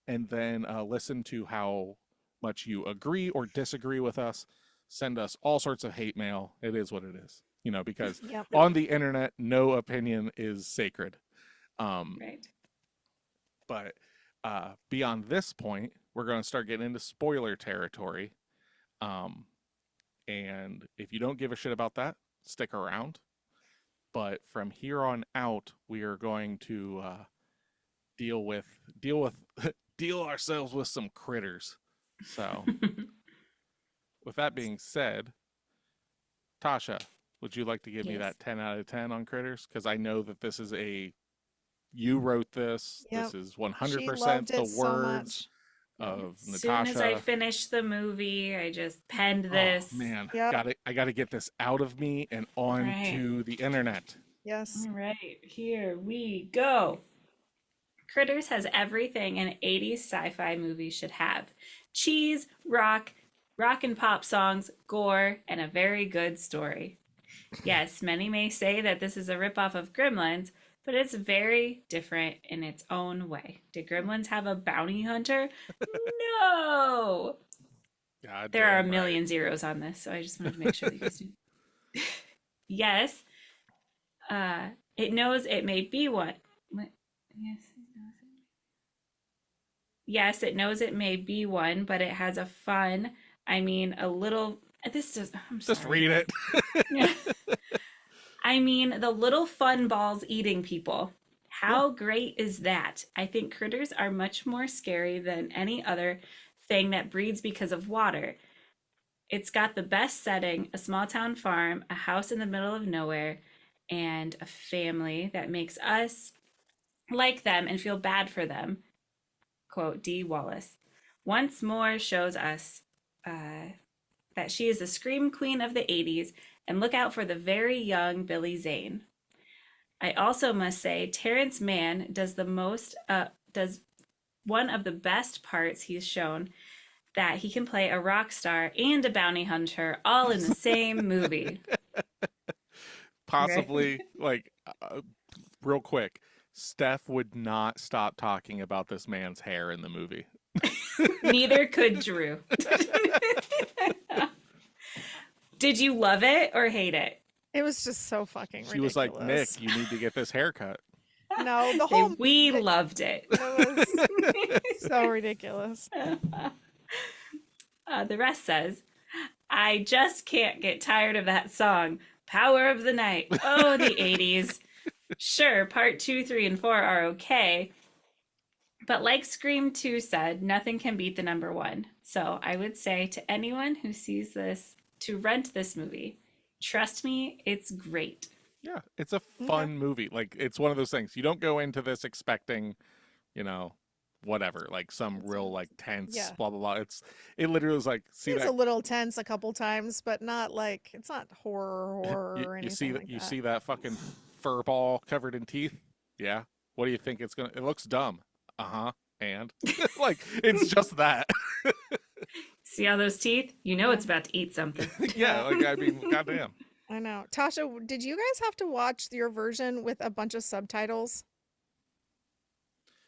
[SPEAKER 2] and then listen to how much you agree or disagree with us. Send us all sorts of hate mail. It is what it is, because
[SPEAKER 3] Yep.
[SPEAKER 2] on the internet, no opinion is sacred.
[SPEAKER 1] Right.
[SPEAKER 2] But beyond this point, we're going to start getting into spoiler territory. And if you don't give a shit about that, stick around. But from here on out, we are going to deal ourselves with some critters. So, with that being said, Tasha, would you like to give me
[SPEAKER 1] Yes.
[SPEAKER 2] that 10 out of 10 on Critters? Because I know that this is you wrote this.
[SPEAKER 3] Yep.
[SPEAKER 2] This is
[SPEAKER 3] She
[SPEAKER 2] 100%
[SPEAKER 3] loved
[SPEAKER 2] the
[SPEAKER 3] it so
[SPEAKER 2] words
[SPEAKER 3] much.
[SPEAKER 2] of
[SPEAKER 1] As
[SPEAKER 2] Natasha.
[SPEAKER 1] soon as I finished the movie, I just penned this.
[SPEAKER 2] Oh, man.
[SPEAKER 3] Yep.
[SPEAKER 2] I got to get this out of me and onto the internet.
[SPEAKER 3] Yes.
[SPEAKER 1] All right, here we go. Critters has everything an 80s sci-fi movie should have. Cheese, rock and pop songs, gore, and a very good story. Yes, many may say that this is a ripoff of Gremlins, but it's very different in its own way. Did Gremlins have a bounty hunter? No!
[SPEAKER 2] God
[SPEAKER 1] There are a
[SPEAKER 2] damn
[SPEAKER 1] million zeros on this, so I just wanted to make sure that you guys knew. Yes. It knows it may be one. What? Yes, it knows it may be one, but it has a fun. I mean, a little. This does. I'm
[SPEAKER 2] Just
[SPEAKER 1] sorry.
[SPEAKER 2] read it.
[SPEAKER 1] Yeah. I mean, the little fun balls eating people. How great is that? I think critters are much more scary than any other thing that breeds because of water. It's got the best setting, a small town farm, a house in the middle of nowhere, and a family that makes us like them and feel bad for them. Quote, D. Wallace. Once more shows us that she is the scream queen of the 80s, and look out for the very young Billy Zane. I also must say Terrence Mann does one of the best parts he's shown, that he can play a rock star and a bounty hunter all in the same movie.
[SPEAKER 2] Possibly, real quick, Steph would not stop talking about this man's hair in the movie.
[SPEAKER 1] Neither could Drew. Did you love it or hate it?
[SPEAKER 3] It was just so fucking ridiculous.
[SPEAKER 2] She was like, Nick, you need to get this haircut.
[SPEAKER 3] No, the whole
[SPEAKER 1] We loved it.
[SPEAKER 3] it was so ridiculous.
[SPEAKER 1] The rest says, I just can't get tired of that song, Power of the Night. Oh, the 80s. Sure, part 2, 3, and 4 are okay. But like Scream 2 said, nothing can beat the number one. So I would say to anyone who sees this to rent this movie, trust me, it's great.
[SPEAKER 2] Yeah, it's a fun movie. Like, it's one of those things. You don't go into this expecting, whatever, like some real like tense
[SPEAKER 3] Yeah.
[SPEAKER 2] blah blah blah. It literally was like, see
[SPEAKER 3] It's
[SPEAKER 2] that
[SPEAKER 3] a little tense a couple times, but not like it's not horror or
[SPEAKER 2] you see
[SPEAKER 3] anything
[SPEAKER 2] that
[SPEAKER 3] like
[SPEAKER 2] you
[SPEAKER 3] that.
[SPEAKER 2] see that fucking fur ball covered in teeth? Yeah. What do you think it's gonna? It looks dumb. Uh-huh. And like it's just that.
[SPEAKER 1] See all those teeth? You know it's about to eat something.
[SPEAKER 2] Yeah, like I mean, goddamn.
[SPEAKER 3] I know. Tasha, did you guys have to watch your version with a bunch of subtitles?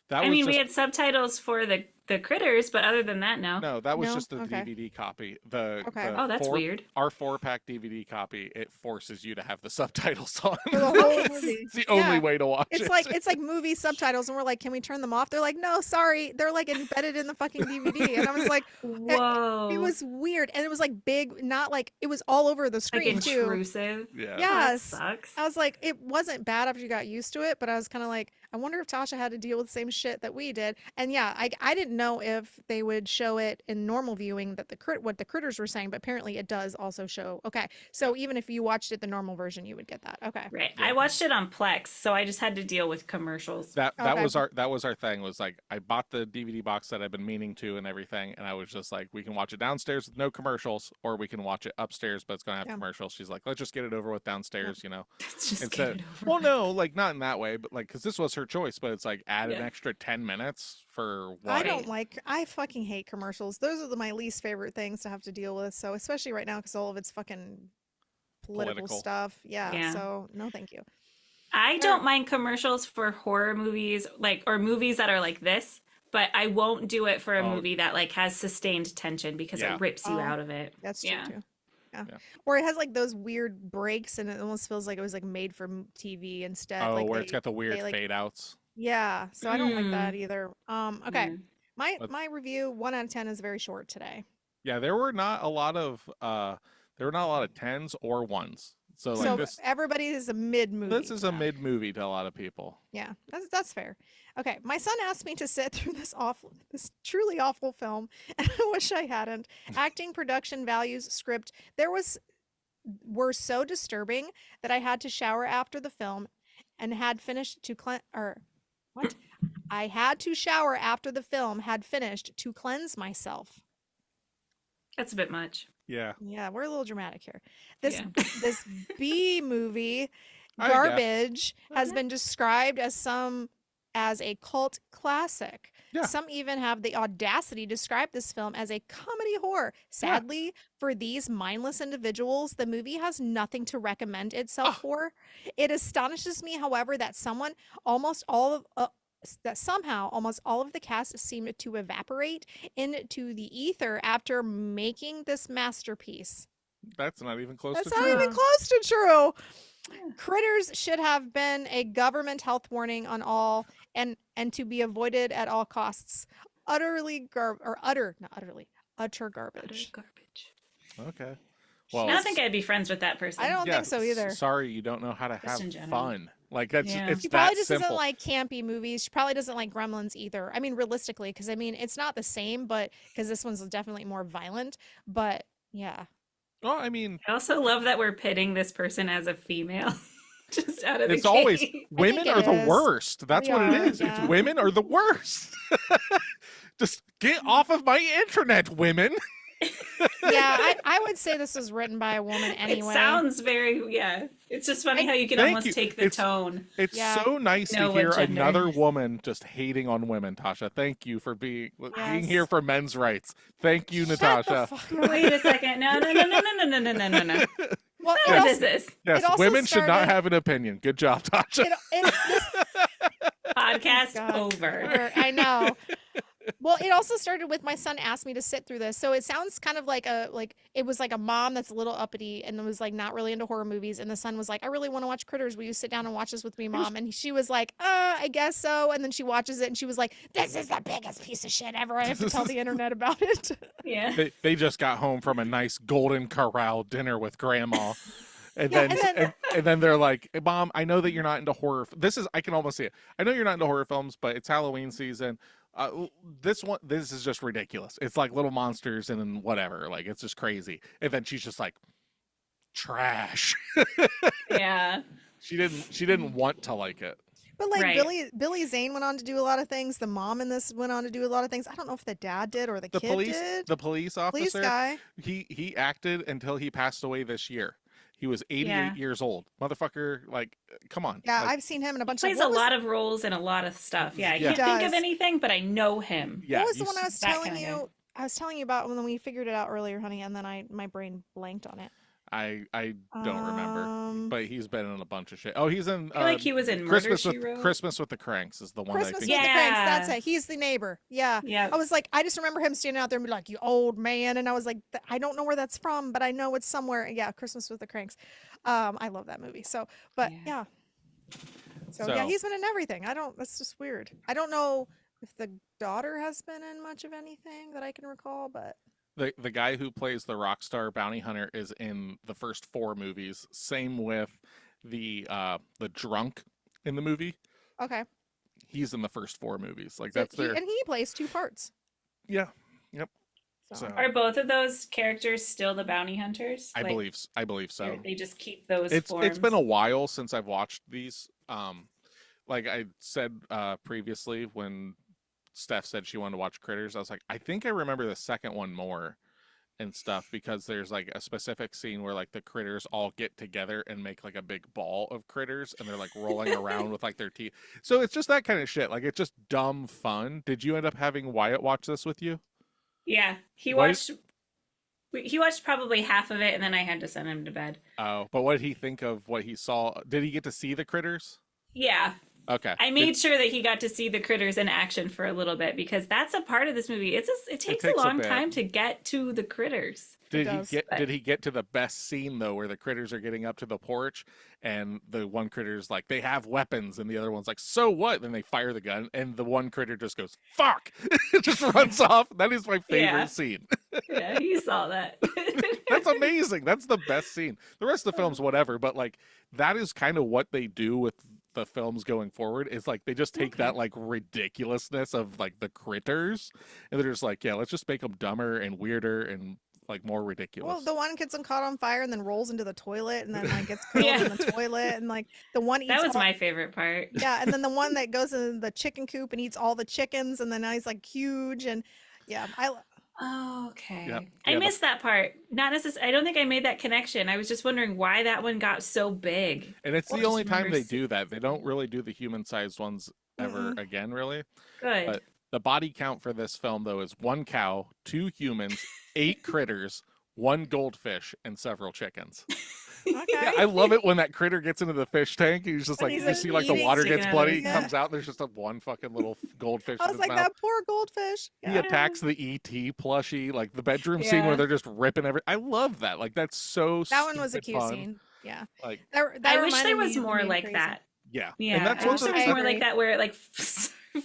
[SPEAKER 2] That
[SPEAKER 1] I
[SPEAKER 2] was
[SPEAKER 1] mean,
[SPEAKER 2] just
[SPEAKER 1] we had subtitles for the critters, but other than that, no.
[SPEAKER 2] no, that was
[SPEAKER 3] No?
[SPEAKER 2] just the
[SPEAKER 3] Okay.
[SPEAKER 2] DVD copy. The
[SPEAKER 3] Okay.
[SPEAKER 2] the
[SPEAKER 1] Oh, that's weird.
[SPEAKER 2] Our 4-pack DVD copy, it forces you to have the subtitles on.
[SPEAKER 3] For the whole
[SPEAKER 1] What?
[SPEAKER 3] movie.
[SPEAKER 2] It's the only
[SPEAKER 3] Yeah.
[SPEAKER 2] way to watch
[SPEAKER 3] It's
[SPEAKER 2] it.
[SPEAKER 3] like movie subtitles, and we're like, can we turn them off? They're like, no, sorry. They're like embedded in the fucking DVD. And I was like,
[SPEAKER 1] Whoa.
[SPEAKER 3] it was weird. And it was like big, not like it was all over the
[SPEAKER 1] like
[SPEAKER 3] screen too.
[SPEAKER 1] intrusive.
[SPEAKER 2] Yeah.
[SPEAKER 1] Oh, that
[SPEAKER 3] Yes.
[SPEAKER 1] sucks.
[SPEAKER 3] I was like, it wasn't bad after you got used to it, but I was kind of like, I wonder if Tasha had to deal with the same shit that we did. And yeah, I didn't know if they would show it in normal viewing that what the critters were saying, but apparently it does also show. Okay, so even if you watched it the normal version, you would get that. Okay.
[SPEAKER 1] Right.
[SPEAKER 2] Yeah.
[SPEAKER 1] I watched it on Plex, so I just had to deal with commercials.
[SPEAKER 2] That
[SPEAKER 3] Okay.
[SPEAKER 2] was our thing, was like I bought the DVD box that I've been meaning to and everything, and I was just like, we can watch it downstairs with no commercials, or we can watch it upstairs but it's gonna have
[SPEAKER 3] Yeah.
[SPEAKER 2] commercials. She's like, let's just get it over with downstairs, you know.
[SPEAKER 1] Let's just
[SPEAKER 2] Instead,
[SPEAKER 1] get it over
[SPEAKER 2] well,
[SPEAKER 1] with.
[SPEAKER 2] no, like not in that way, but like because this was her choice, but it's like add an
[SPEAKER 1] Yeah.
[SPEAKER 2] extra 10 minutes for what?
[SPEAKER 3] I don't like, I fucking hate commercials. Those are my least favorite things to have to deal with. So, especially right now, because all of it's fucking political stuff. Yeah.
[SPEAKER 1] Yeah.
[SPEAKER 3] So, no, thank you.
[SPEAKER 1] I don't mind commercials for horror movies, like, or movies that are like this, but I won't do it for a
[SPEAKER 2] Oh.
[SPEAKER 1] movie that like has sustained tension because
[SPEAKER 2] Yeah.
[SPEAKER 1] it rips you
[SPEAKER 3] Oh.
[SPEAKER 1] out of it.
[SPEAKER 3] That's true
[SPEAKER 1] Yeah.
[SPEAKER 3] too. Yeah.
[SPEAKER 2] Yeah.
[SPEAKER 3] Or it has like those weird breaks, and it almost feels like it was like made for TV instead.
[SPEAKER 2] Oh,
[SPEAKER 3] like
[SPEAKER 2] where it's got the weird
[SPEAKER 3] like,
[SPEAKER 2] fade outs.
[SPEAKER 3] yeah. So I don't like that either. Okay.
[SPEAKER 1] Mm.
[SPEAKER 3] My review 1 out of 10 is very short today.
[SPEAKER 2] Yeah, there were not a lot of 10s or 1s. So like
[SPEAKER 3] So
[SPEAKER 2] this
[SPEAKER 3] everybody is a mid movie.
[SPEAKER 2] this is a mid movie to a lot of people.
[SPEAKER 3] Yeah, that's fair. Okay, my son asked me to sit through this truly awful film, and I wish I hadn't. Acting, production, values, script, were so disturbing that I had to shower after the film, and had finished to I had to shower after the film had finished to cleanse myself.
[SPEAKER 1] That's a bit much.
[SPEAKER 2] Yeah.
[SPEAKER 3] Yeah, we're a little dramatic here. This
[SPEAKER 1] Yeah.
[SPEAKER 3] this B movie
[SPEAKER 2] I guess.
[SPEAKER 3] garbage has
[SPEAKER 1] Mhm.
[SPEAKER 3] been described as a cult classic.
[SPEAKER 2] Yeah.
[SPEAKER 3] Some even have the audacity to describe this film as a comedy horror. Sadly, for these mindless individuals, the movie has nothing to recommend itself for. It astonishes me, however, that somehow almost all of the cast seemed to evaporate into the ether after making this masterpiece.
[SPEAKER 2] That's not even close
[SPEAKER 3] That's
[SPEAKER 2] to
[SPEAKER 3] not
[SPEAKER 2] true.
[SPEAKER 3] even close to true.
[SPEAKER 1] Yeah.
[SPEAKER 3] Critters should have been a government health warning on all and to be avoided at all costs. Utter garbage.
[SPEAKER 1] Utter garbage.
[SPEAKER 2] Okay. Well,
[SPEAKER 1] I don't think I'd be friends with that person.
[SPEAKER 3] I don't think so either.
[SPEAKER 2] Sorry, you don't know how to
[SPEAKER 1] Just in
[SPEAKER 2] have
[SPEAKER 1] general.
[SPEAKER 2] fun. Like that's
[SPEAKER 1] Yeah.
[SPEAKER 2] it's
[SPEAKER 3] She probably
[SPEAKER 2] that
[SPEAKER 3] just
[SPEAKER 2] simple.
[SPEAKER 3] doesn't like campy movies. She probably doesn't like Gremlins either. I mean, realistically, because I mean, it's not the same, but because this one's definitely more violent. But yeah,
[SPEAKER 2] Well, I mean,
[SPEAKER 1] I also love that we're pitting this person as a female. Just out of the
[SPEAKER 2] it's always
[SPEAKER 1] gate.
[SPEAKER 2] women
[SPEAKER 3] it
[SPEAKER 2] are the
[SPEAKER 3] is.
[SPEAKER 2] worst. That's
[SPEAKER 3] We
[SPEAKER 2] what it
[SPEAKER 3] are,
[SPEAKER 2] is.
[SPEAKER 3] yeah.
[SPEAKER 2] It's women are the worst. Just get off of my internet, women.
[SPEAKER 3] yeah, I would say this was written by a woman anyway.
[SPEAKER 1] It sounds very, yeah. It's just funny how you can
[SPEAKER 2] Thank
[SPEAKER 1] almost
[SPEAKER 2] you.
[SPEAKER 1] take the tone.
[SPEAKER 2] It's
[SPEAKER 3] Yeah.
[SPEAKER 2] so nice
[SPEAKER 1] Know
[SPEAKER 2] to
[SPEAKER 1] what
[SPEAKER 2] hear
[SPEAKER 1] gender.
[SPEAKER 2] another woman just hating on women, Tasha. Thank you for being
[SPEAKER 3] Yes.
[SPEAKER 2] here for men's rights. Thank you,
[SPEAKER 3] Shut the
[SPEAKER 2] Natasha.
[SPEAKER 3] fuck up.
[SPEAKER 1] Wait a second. No.
[SPEAKER 3] Well,
[SPEAKER 1] What
[SPEAKER 3] it
[SPEAKER 1] is this?
[SPEAKER 2] Yes,
[SPEAKER 3] It also
[SPEAKER 2] women should not
[SPEAKER 3] started-
[SPEAKER 2] have an opinion. Good job, Tasha.
[SPEAKER 3] this
[SPEAKER 1] Podcast
[SPEAKER 3] God.
[SPEAKER 1] over.
[SPEAKER 3] I know. Well, it also started with my son asked me to sit through this. So it sounds kind of like it was like a mom that's a little uppity and was like not really into horror movies. And the son was like, I really want to watch Critters. Will you sit down and watch this with me, mom? And she was like, I guess so. And then she watches it and she was like, this is the biggest piece of shit ever. I have to tell the internet about it.
[SPEAKER 1] Yeah.
[SPEAKER 2] They just got home from a nice Golden Corral dinner with grandma. And
[SPEAKER 3] Yeah,
[SPEAKER 2] then and then they're like, hey, Mom, I know that you're not into horror. I can almost see it. I know you're not into horror films, but it's Halloween season. This is just ridiculous. It's like little monsters and then whatever. Like it's just crazy. And then she's just like, trash.
[SPEAKER 1] Yeah.
[SPEAKER 2] She didn't want to like it.
[SPEAKER 3] But like
[SPEAKER 1] Right.
[SPEAKER 3] Billy Zane went on to do a lot of things. The mom in this went on to do a lot of things. I don't know if the dad did or the kid did.
[SPEAKER 2] The police
[SPEAKER 3] Police
[SPEAKER 2] officer,
[SPEAKER 3] guy.
[SPEAKER 2] he acted until he passed away this year. He was 88
[SPEAKER 1] Yeah.
[SPEAKER 2] years old. Motherfucker, like, come on.
[SPEAKER 3] Yeah,
[SPEAKER 2] Like,
[SPEAKER 3] I've seen him in a bunch
[SPEAKER 1] Plays
[SPEAKER 3] of.
[SPEAKER 1] a lot of roles in a lot of stuff. Yeah, I
[SPEAKER 2] Yeah.
[SPEAKER 1] can't think of
[SPEAKER 3] Does.
[SPEAKER 1] anything, but I know him.
[SPEAKER 2] yeah,
[SPEAKER 3] What was the
[SPEAKER 2] he's-
[SPEAKER 3] one I was
[SPEAKER 1] that
[SPEAKER 3] telling
[SPEAKER 1] kinda
[SPEAKER 3] you? I was telling you about when we figured it out earlier, honey, and then my brain blanked on it.
[SPEAKER 2] I don't remember,
[SPEAKER 3] Um,
[SPEAKER 2] but he's been in a bunch of shit. Oh, he's in
[SPEAKER 1] I feel like he was in Murder,
[SPEAKER 2] Christmas
[SPEAKER 1] She
[SPEAKER 2] with
[SPEAKER 1] Wrote.
[SPEAKER 2] Christmas with the Cranks is the one
[SPEAKER 3] Christmas
[SPEAKER 2] I
[SPEAKER 3] with
[SPEAKER 2] think.
[SPEAKER 3] the
[SPEAKER 1] Yeah.
[SPEAKER 3] Cranks. That's it. He's the neighbor. Yeah.
[SPEAKER 1] Yeah.
[SPEAKER 3] I was like, I just remember him standing out there and be like, "You old man," and I was like, I don't know where that's from, but I know it's somewhere. Yeah, Christmas with the Cranks. I love that movie. So, but
[SPEAKER 1] Yeah.
[SPEAKER 3] yeah. So yeah, he's been in everything. That's just weird. I don't know if the daughter has been in much of anything that I can recall, but
[SPEAKER 2] The guy who plays the rock star bounty hunter is in the first 4 movies. Same with the drunk in the movie.
[SPEAKER 3] okay.
[SPEAKER 2] He's in the first 4 movies. Like
[SPEAKER 3] So
[SPEAKER 2] that's their
[SPEAKER 3] and he plays 2 parts.
[SPEAKER 2] yeah. Yep.
[SPEAKER 3] So,
[SPEAKER 2] So
[SPEAKER 1] Are both of those characters still the bounty hunters?
[SPEAKER 2] I believe so.
[SPEAKER 1] or they just keep those
[SPEAKER 2] It's
[SPEAKER 1] forms.
[SPEAKER 2] been a while since I've watched these. Like I said previously when Steph said she wanted to watch Critters, I was like, I think I remember the second one more and stuff because there's like a specific scene where like the critters all get together and make like a big ball of critters and they're like rolling around with like their teeth. So it's just that kind of shit. Like it's just dumb fun. Did you end up having Wyatt watch this with you?
[SPEAKER 1] Yeah, he
[SPEAKER 2] What-
[SPEAKER 1] watched. He watched probably half of it, and then I had to send him to bed.
[SPEAKER 2] Oh, but what did he think of what he saw? Did he get to see the critters?
[SPEAKER 1] Yeah,
[SPEAKER 2] Okay.
[SPEAKER 1] I made sure that he got to see the critters in action for a little bit because that's a part of this movie. It takes a
[SPEAKER 2] takes a
[SPEAKER 1] long
[SPEAKER 2] bit.
[SPEAKER 1] time to get to the critters.
[SPEAKER 2] Did
[SPEAKER 3] does,
[SPEAKER 2] did he get to the best scene though, where the critters are getting up to the porch, and the one critter's like, they have weapons, and the other one's like, so what? Then they fire the gun, and the one critter just goes, fuck, it just runs off. That is my favorite
[SPEAKER 1] Yeah.
[SPEAKER 2] scene.
[SPEAKER 1] Yeah, he saw that.
[SPEAKER 2] That's amazing. That's the best scene. The rest of the film's whatever, but like that is kind of what they do with the films going forward. Is like they just take that like ridiculousness of like the critters, and they're just like, yeah, let's just make them dumber and weirder and like more ridiculous.
[SPEAKER 3] well, the one gets caught on fire and then rolls into the toilet and then like gets killed
[SPEAKER 1] Yeah.
[SPEAKER 3] in the toilet and like the one eats
[SPEAKER 1] That was
[SPEAKER 3] all-
[SPEAKER 1] my favorite part.
[SPEAKER 3] yeah, and then the one that goes in the chicken coop and eats all the chickens and then now he's like huge and yeah,
[SPEAKER 1] Oh, okay.
[SPEAKER 2] Yep.
[SPEAKER 1] I
[SPEAKER 2] Yeah,
[SPEAKER 1] missed that part. Not necessarily. I don't think I made that connection. I was just wondering why that one got so big.
[SPEAKER 2] And it's
[SPEAKER 1] Or
[SPEAKER 2] the
[SPEAKER 1] just
[SPEAKER 2] only time
[SPEAKER 1] remember
[SPEAKER 2] they do that. They don't really do the human-sized ones ever again, really.
[SPEAKER 1] Good.
[SPEAKER 2] But the body count for this film, though, is 1 cow, 2 humans, 8 critters, 1 goldfish, and several chickens.
[SPEAKER 3] okay.
[SPEAKER 2] Yeah, I love it when that critter gets into the fish tank. He's just
[SPEAKER 3] And
[SPEAKER 2] like,
[SPEAKER 3] he's,
[SPEAKER 2] you
[SPEAKER 3] like,
[SPEAKER 2] see like the
[SPEAKER 3] eating-
[SPEAKER 2] water
[SPEAKER 1] sticking
[SPEAKER 2] gets
[SPEAKER 1] out of
[SPEAKER 2] bloody,
[SPEAKER 1] his
[SPEAKER 2] he
[SPEAKER 3] mouth.
[SPEAKER 2] comes out, and there's just a one fucking little goldfish
[SPEAKER 3] I
[SPEAKER 2] in
[SPEAKER 3] was
[SPEAKER 2] his
[SPEAKER 3] like
[SPEAKER 2] mouth.
[SPEAKER 3] that poor goldfish.
[SPEAKER 2] He
[SPEAKER 3] Yeah.
[SPEAKER 2] attacks the ET plushie, like the bedroom scene
[SPEAKER 1] Yeah.
[SPEAKER 2] where they're just ripping every. I love that. Like that's so.
[SPEAKER 3] That one was a
[SPEAKER 2] stupid
[SPEAKER 3] cute
[SPEAKER 2] fun.
[SPEAKER 3] scene. Yeah.
[SPEAKER 2] Like
[SPEAKER 3] That
[SPEAKER 1] I wish
[SPEAKER 3] reminded
[SPEAKER 1] there
[SPEAKER 3] me
[SPEAKER 1] was
[SPEAKER 3] of
[SPEAKER 1] more
[SPEAKER 3] being
[SPEAKER 1] like
[SPEAKER 3] crazy.
[SPEAKER 1] that.
[SPEAKER 2] yeah,
[SPEAKER 1] Yeah,
[SPEAKER 2] and that's
[SPEAKER 1] I wish
[SPEAKER 2] also
[SPEAKER 1] there was
[SPEAKER 3] I
[SPEAKER 1] more
[SPEAKER 3] agree.
[SPEAKER 1] like that where it like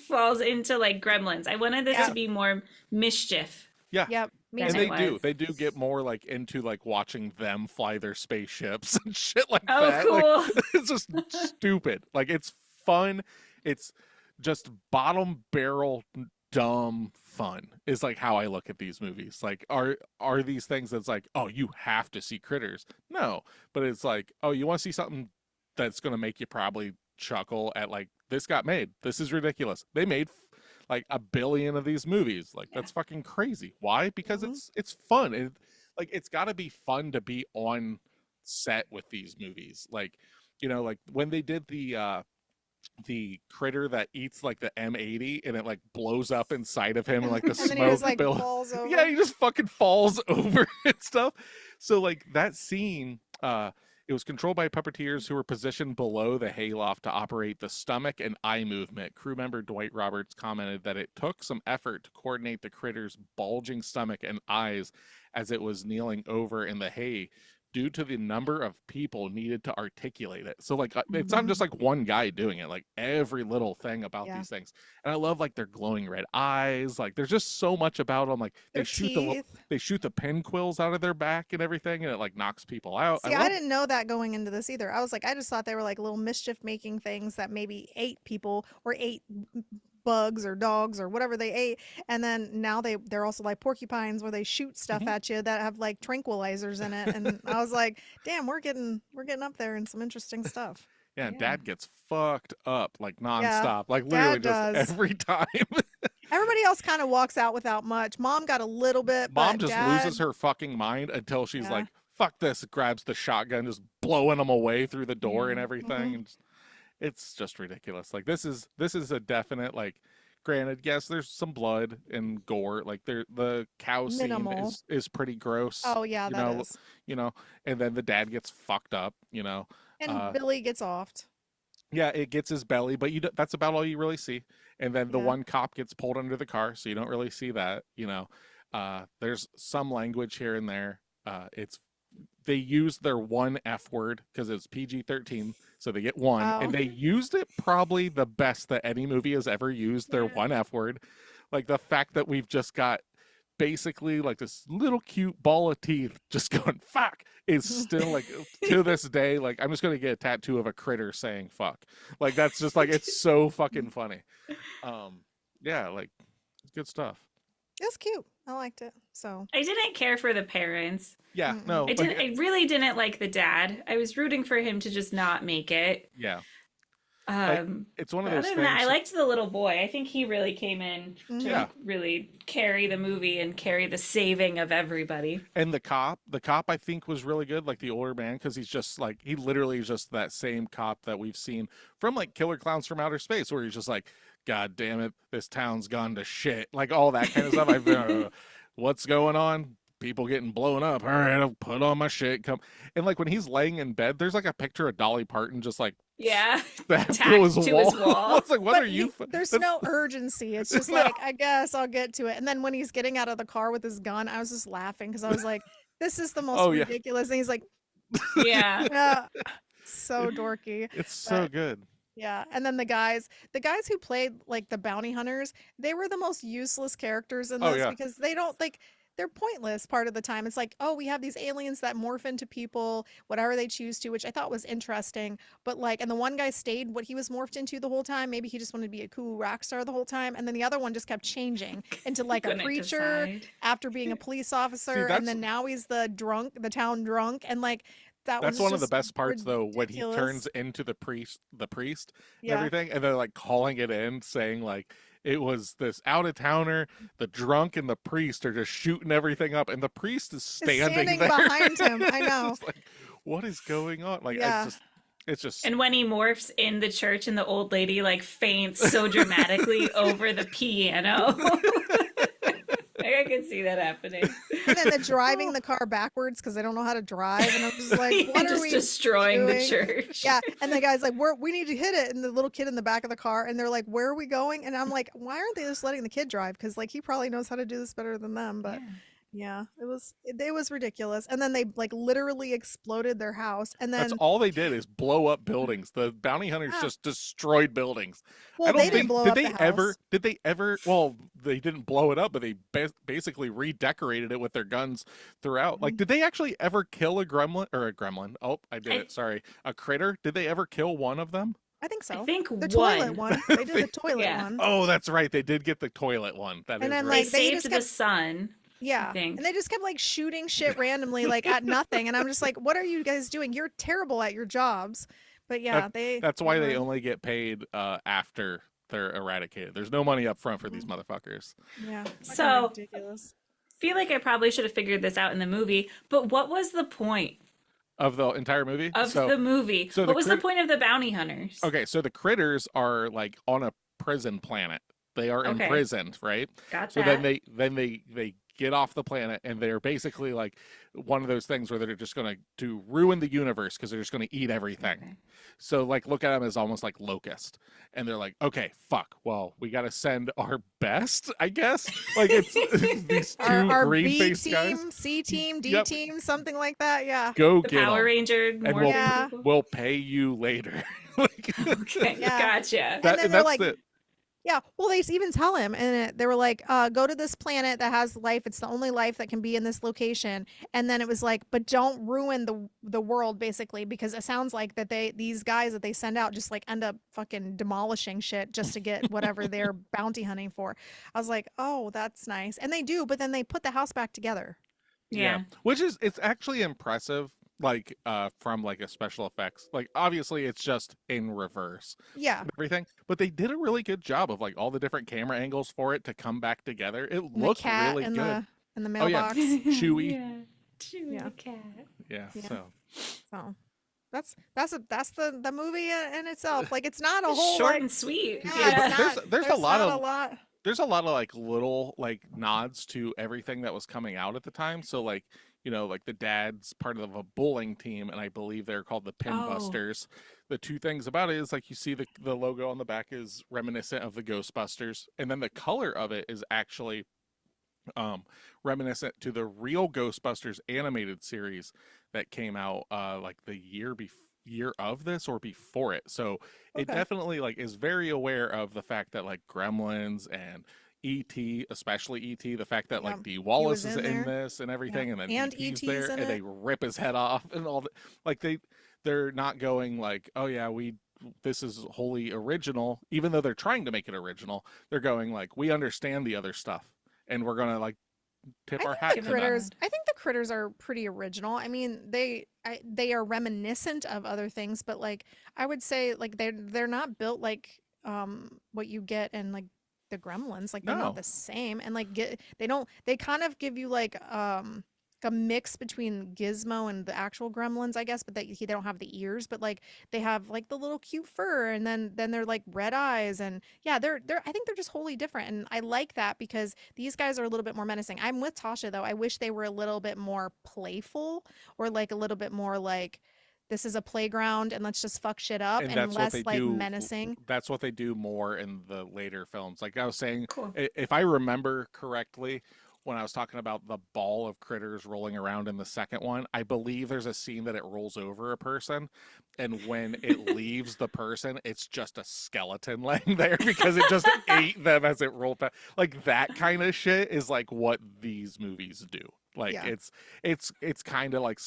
[SPEAKER 1] falls into like Gremlins. I wanted this
[SPEAKER 3] Yeah.
[SPEAKER 1] to be more mischief.
[SPEAKER 3] Yep. Me
[SPEAKER 2] and
[SPEAKER 1] than
[SPEAKER 3] too.
[SPEAKER 1] it
[SPEAKER 2] they
[SPEAKER 1] was.
[SPEAKER 2] do get more like into like watching them fly their spaceships and shit like
[SPEAKER 1] Oh,
[SPEAKER 2] that. Like,
[SPEAKER 1] cool.
[SPEAKER 2] it's just stupid. Like it's fun. It's just bottom barrel dumb fun is like how I look at these movies. Like are these things that's like, oh, you have to see Critters? No, but it's like, oh, you want to see something that's going to make you probably chuckle at like, this got made. This is ridiculous. They made like 1 billion of these movies. Like that's fucking crazy. Why? Because
[SPEAKER 3] Mhm.
[SPEAKER 2] it's fun. And like it's got to be fun to be on set with these movies. Like, you know, like when they did the critter that eats like the M80 and it like blows up inside of him and like the
[SPEAKER 3] And then
[SPEAKER 2] smoke
[SPEAKER 3] he was like
[SPEAKER 2] bill.
[SPEAKER 3] falls over.
[SPEAKER 2] Yeah, he just fucking falls over and stuff. So like that scene, it was controlled by puppeteers who were positioned below the hayloft to operate the stomach and eye movement. Crew member Dwight Roberts commented that it took some effort to coordinate the critter's bulging stomach and eyes as it was kneeling over in the hay due to the number of people needed to articulate it. So like it's not just like one guy doing it, like every little thing about
[SPEAKER 3] Yeah.
[SPEAKER 2] these things. And I love like their glowing red eyes. Like there's just so much about them. Like
[SPEAKER 3] Their
[SPEAKER 2] they shoot the pin quills out of their back and everything, and it like knocks people out.
[SPEAKER 3] See, I didn't know that going into this either. I was like, I just thought they were like little mischief making things that maybe ate people or ate bugs or dogs or whatever they ate. And then now they're also like porcupines where they shoot stuff
[SPEAKER 2] Mhm.
[SPEAKER 3] at you that have like tranquilizers in it. And I was like, damn, we're getting up there in some interesting stuff.
[SPEAKER 2] Yeah, and
[SPEAKER 3] Yeah.
[SPEAKER 2] Dad gets fucked up like
[SPEAKER 3] Yeah,
[SPEAKER 2] nonstop, like literally
[SPEAKER 3] Dad
[SPEAKER 2] just
[SPEAKER 3] does.
[SPEAKER 2] every time.
[SPEAKER 3] Everybody else kind of walks out without much. Mom got a little bit,
[SPEAKER 2] Mom
[SPEAKER 3] but
[SPEAKER 2] just
[SPEAKER 3] Dad,
[SPEAKER 2] loses her fucking mind until she's
[SPEAKER 3] yeah.
[SPEAKER 2] like, "Fuck this!" Grabs the shotgun, just blowing them away through the door and
[SPEAKER 1] Yeah.
[SPEAKER 2] everything, and it's just ridiculous. Like this is a definite like. Granted, yes, there's some blood and gore. Like the cow scene
[SPEAKER 3] Minimal.
[SPEAKER 2] is pretty gross.
[SPEAKER 3] Oh yeah,
[SPEAKER 2] You
[SPEAKER 3] that
[SPEAKER 2] know,
[SPEAKER 3] is.
[SPEAKER 2] and then the dad gets fucked up.
[SPEAKER 3] And
[SPEAKER 2] Uh,
[SPEAKER 3] Billy gets offed.
[SPEAKER 2] yeah, it gets his belly, but that's about all you really see. And then the
[SPEAKER 3] Yeah.
[SPEAKER 2] one cop gets pulled under the car, so you don't really see that. There's some language here and there. It's they use their one F word because it's PG-13, so they get one,
[SPEAKER 3] Oh.
[SPEAKER 2] and they used it probably the best that any movie has ever used their
[SPEAKER 1] Yeah.
[SPEAKER 2] one F word. Like the fact that we've just got basically like this little cute ball of teeth just going fuck is still like to this day, like I'm just gonna get a tattoo of a critter saying fuck. Like that's just like it's so fucking funny. Yeah, like good stuff.
[SPEAKER 3] It's cute. I liked it. So
[SPEAKER 1] I didn't care for the parents.
[SPEAKER 2] Yeah,
[SPEAKER 3] Mm-mm.
[SPEAKER 2] no,
[SPEAKER 1] I didn't. I really didn't like the dad. I was rooting for him to just not make it.
[SPEAKER 2] yeah. Like, it's one of
[SPEAKER 1] But
[SPEAKER 2] those
[SPEAKER 1] other
[SPEAKER 2] things.
[SPEAKER 1] than that, I liked the little boy. I think he really came in to
[SPEAKER 2] Yeah.
[SPEAKER 1] really carry the movie and carry the saving of everybody.
[SPEAKER 2] And the cop I think was really good, like the older man, because he's just like he literally is just that same cop that we've seen from like Killer Clowns from Outer Space, where he's just like, God damn it, this town's gone to shit, like all that kind of stuff. I've been, what's going on? People getting blown up. All right, I'll put on my shit. Come and like when he's laying in bed, there's like a picture of Dolly Parton just like
[SPEAKER 1] Yeah,
[SPEAKER 2] that
[SPEAKER 1] tacked
[SPEAKER 2] to his
[SPEAKER 1] to
[SPEAKER 2] wall.
[SPEAKER 1] his wall.
[SPEAKER 2] It's like, what
[SPEAKER 3] but
[SPEAKER 2] are you?
[SPEAKER 3] there's
[SPEAKER 2] that's-
[SPEAKER 3] no urgency. It's just
[SPEAKER 2] No.
[SPEAKER 3] like, I guess I'll get to it. And then when he's getting out of the car with his gun, I was just laughing because I was like, this is the most
[SPEAKER 2] Oh, yeah.
[SPEAKER 3] ridiculous. And he's like,
[SPEAKER 1] yeah.
[SPEAKER 3] so dorky.
[SPEAKER 2] It's so
[SPEAKER 3] But
[SPEAKER 2] good.
[SPEAKER 3] yeah. And then the guys who played like the bounty hunters, they were the most useless characters in
[SPEAKER 2] Oh,
[SPEAKER 3] this
[SPEAKER 2] yeah.
[SPEAKER 3] because they don't like they're pointless part of the time. It's like, oh, we have these aliens that morph into people, whatever they choose to, which I thought was interesting. But like, and the one guy stayed what he was morphed into the whole time. Maybe he just wanted to be a cool rock star the whole time. And then the other one just kept changing into like a
[SPEAKER 1] Couldn't
[SPEAKER 3] preacher
[SPEAKER 1] decide.
[SPEAKER 3] after being a police officer.
[SPEAKER 2] that's-
[SPEAKER 3] And then now he's the town drunk. And like, that was
[SPEAKER 2] That's one of the
[SPEAKER 3] just
[SPEAKER 2] best parts, though, when he
[SPEAKER 3] ridiculous.
[SPEAKER 2] turns into the priest and
[SPEAKER 3] Yeah.
[SPEAKER 2] everything, and they're like calling it in, saying like it was this out of towner. The drunk and the priest are just shooting everything up, and the priest is standing there
[SPEAKER 3] behind him. I know.
[SPEAKER 2] It's like, what is going on? Like,
[SPEAKER 3] Yeah.
[SPEAKER 2] it's just.
[SPEAKER 1] And when he morphs in the church and the old lady like faints so dramatically over the piano. I can see that happening.
[SPEAKER 3] And then the driving the car backwards because they don't know how to drive. And I'm just like, what
[SPEAKER 1] just
[SPEAKER 3] are we
[SPEAKER 1] destroying the
[SPEAKER 3] doing?
[SPEAKER 1] church.
[SPEAKER 3] Yeah. And the guy's like, we need to hit it. And the little kid in the back of the car. And they're like, where are we going? And I'm like, why aren't they just letting the kid drive? Because like he probably knows how to do this better than them. But yeah, it was ridiculous. And then they like literally exploded their house. And then
[SPEAKER 2] That's all they did is blow up buildings. The bounty hunters
[SPEAKER 3] Yeah.
[SPEAKER 2] just destroyed buildings.
[SPEAKER 3] well,
[SPEAKER 2] I don't
[SPEAKER 3] they didn't
[SPEAKER 2] think
[SPEAKER 3] blow
[SPEAKER 2] did
[SPEAKER 3] up
[SPEAKER 2] they
[SPEAKER 3] the
[SPEAKER 2] ever
[SPEAKER 3] house.
[SPEAKER 2] did they ever well they didn't blow it up, but they basically redecorated it with their guns throughout. Like, did they actually ever kill a gremlin? Oh, I did it. Sorry, a critter. Did they ever kill one of them?
[SPEAKER 3] I think so.
[SPEAKER 1] I think
[SPEAKER 3] The
[SPEAKER 1] one.
[SPEAKER 3] toilet one. They did the toilet
[SPEAKER 1] Yeah.
[SPEAKER 3] one.
[SPEAKER 2] Oh, that's right. They did get the toilet one. That
[SPEAKER 3] And
[SPEAKER 2] is
[SPEAKER 3] then,
[SPEAKER 2] right.
[SPEAKER 1] They
[SPEAKER 3] like, they just
[SPEAKER 1] saved
[SPEAKER 3] kept-
[SPEAKER 1] the son.
[SPEAKER 3] Yeah.
[SPEAKER 1] think.
[SPEAKER 3] And they just kept like shooting shit randomly, like at nothing. And I'm just like, what are you guys doing? You're terrible at your jobs. But yeah,
[SPEAKER 2] That's why they
[SPEAKER 3] were-
[SPEAKER 2] only get paid after they're eradicated. There's no money up front for these motherfuckers.
[SPEAKER 3] Yeah.
[SPEAKER 1] So-
[SPEAKER 3] fucking ridiculous.
[SPEAKER 1] Feel like I probably should have figured this out in the movie, but what was the point
[SPEAKER 2] Of the entire movie?
[SPEAKER 1] of the movie?
[SPEAKER 2] so
[SPEAKER 1] What
[SPEAKER 2] the
[SPEAKER 1] was the point of the bounty hunters?
[SPEAKER 2] Okay, so the critters are like on a prison planet. They are
[SPEAKER 1] Okay.
[SPEAKER 2] imprisoned, right?
[SPEAKER 1] Got
[SPEAKER 2] So
[SPEAKER 1] that.
[SPEAKER 2] then they get off the planet, and they're basically like one of those things where they're just going to ruin the universe because they're just going to eat everything.
[SPEAKER 1] Okay.
[SPEAKER 2] So like look at them as almost like locust, and they're like, okay, fuck, well we got to send our best, I guess. Like it's these two
[SPEAKER 3] Our
[SPEAKER 2] green
[SPEAKER 3] B
[SPEAKER 2] faced
[SPEAKER 3] team,
[SPEAKER 2] guys.
[SPEAKER 3] C team, D
[SPEAKER 2] Yep.
[SPEAKER 3] team, something like that. Yeah.
[SPEAKER 2] Go
[SPEAKER 1] The
[SPEAKER 2] get
[SPEAKER 1] Power
[SPEAKER 2] 'em,
[SPEAKER 1] Ranger
[SPEAKER 2] and
[SPEAKER 1] morphing
[SPEAKER 3] Yeah.
[SPEAKER 1] people?
[SPEAKER 2] we'll pay you later. Like,
[SPEAKER 1] Okay,
[SPEAKER 3] Yeah.
[SPEAKER 1] gotcha.
[SPEAKER 3] And then they're
[SPEAKER 2] that's
[SPEAKER 3] like,
[SPEAKER 2] it.
[SPEAKER 3] Yeah, well, they even tell him, and they were like, "Go to this planet that has life. It's the only life that can be in this location." And then it was like, "But don't ruin the world, basically, because it sounds like that these guys that they send out just like end up fucking demolishing shit just to get whatever they're bounty hunting for." I was like, "Oh, that's nice," and they do, but then they put the house back together.
[SPEAKER 1] Yeah.
[SPEAKER 2] Which is it's actually impressive like from like a special effects. Like obviously it's just in reverse
[SPEAKER 3] Yeah.
[SPEAKER 2] and everything, but they did a really good job of like all the different camera angles for it to come back together. It
[SPEAKER 3] And the
[SPEAKER 2] looked
[SPEAKER 3] cat
[SPEAKER 2] really good.
[SPEAKER 3] in the
[SPEAKER 2] Oh yeah,
[SPEAKER 3] mailbox.
[SPEAKER 2] Chewy.
[SPEAKER 1] Yeah. Chewy
[SPEAKER 3] Yeah.
[SPEAKER 1] the cat.
[SPEAKER 2] Yeah,
[SPEAKER 3] Yeah.
[SPEAKER 2] so
[SPEAKER 3] So that's the movie in itself. Like it's not a
[SPEAKER 1] It's
[SPEAKER 3] whole
[SPEAKER 1] short
[SPEAKER 3] like
[SPEAKER 1] and sweet.
[SPEAKER 3] yeah,
[SPEAKER 2] yeah,
[SPEAKER 3] it's
[SPEAKER 2] but
[SPEAKER 3] not
[SPEAKER 2] there's a lot
[SPEAKER 3] not
[SPEAKER 2] of
[SPEAKER 3] a lot.
[SPEAKER 2] there's a lot of like little like nods to everything that was coming out at the time. So like, you know, like the dad's part of a bowling team, and I believe they're called the
[SPEAKER 1] Oh.
[SPEAKER 2] Pinbusters. The two things about it is like you see the logo on the back is reminiscent of the Ghostbusters, and then the color of it is actually reminiscent to the real Ghostbusters animated series that came out like the year of this or before it. So it
[SPEAKER 3] Okay.
[SPEAKER 2] definitely like is very aware of the fact that like Gremlins and E.T., especially E.T., the fact that
[SPEAKER 3] Yeah.
[SPEAKER 2] like Dee
[SPEAKER 3] He
[SPEAKER 2] Wallace
[SPEAKER 3] was
[SPEAKER 2] is
[SPEAKER 3] in
[SPEAKER 2] in
[SPEAKER 3] there.
[SPEAKER 2] this and
[SPEAKER 3] Yeah.
[SPEAKER 2] everything, and then
[SPEAKER 3] And
[SPEAKER 2] E.T.'s
[SPEAKER 3] ET's
[SPEAKER 2] there
[SPEAKER 3] in
[SPEAKER 2] and they
[SPEAKER 3] it.
[SPEAKER 2] rip his head off and all that. Like they're not going like, oh yeah, this is wholly original, even though they're trying to make it original. They're going like, we understand the other stuff and we're gonna like tip our hat
[SPEAKER 1] Give
[SPEAKER 2] to
[SPEAKER 1] them
[SPEAKER 2] that.
[SPEAKER 1] a
[SPEAKER 3] I think the critters are pretty original. I mean, they are reminiscent of other things, but like I would say like they're not built like what you get in like the Gremlins. Like they're not
[SPEAKER 2] No,
[SPEAKER 3] the same. And like they kind of give you like a mix between Gizmo and the actual Gremlins, I guess, but they don't have the ears, but like they have like the little cute fur, and then they're like red eyes, and yeah, they're I think they're just wholly different, and I like that because these guys are a little bit more menacing. I'm with Tasha though. I wish they were a little bit more playful, or like a little bit more like this is a playground and let's just fuck shit up,
[SPEAKER 2] and
[SPEAKER 3] and
[SPEAKER 2] that's what they
[SPEAKER 3] less like
[SPEAKER 2] do.
[SPEAKER 3] menacing.
[SPEAKER 2] That's what they do more in the later films. Like I was saying,
[SPEAKER 1] cool.
[SPEAKER 2] if I remember correctly, when I was talking about the ball of critters rolling around in the second one, I believe there's a scene that it rolls over a person, and when it leaves the person, it's just a skeleton laying there because it just ate them as it rolled past. Like that kind of shit is like what these movies do. Like
[SPEAKER 3] Yeah.
[SPEAKER 2] it's kind of like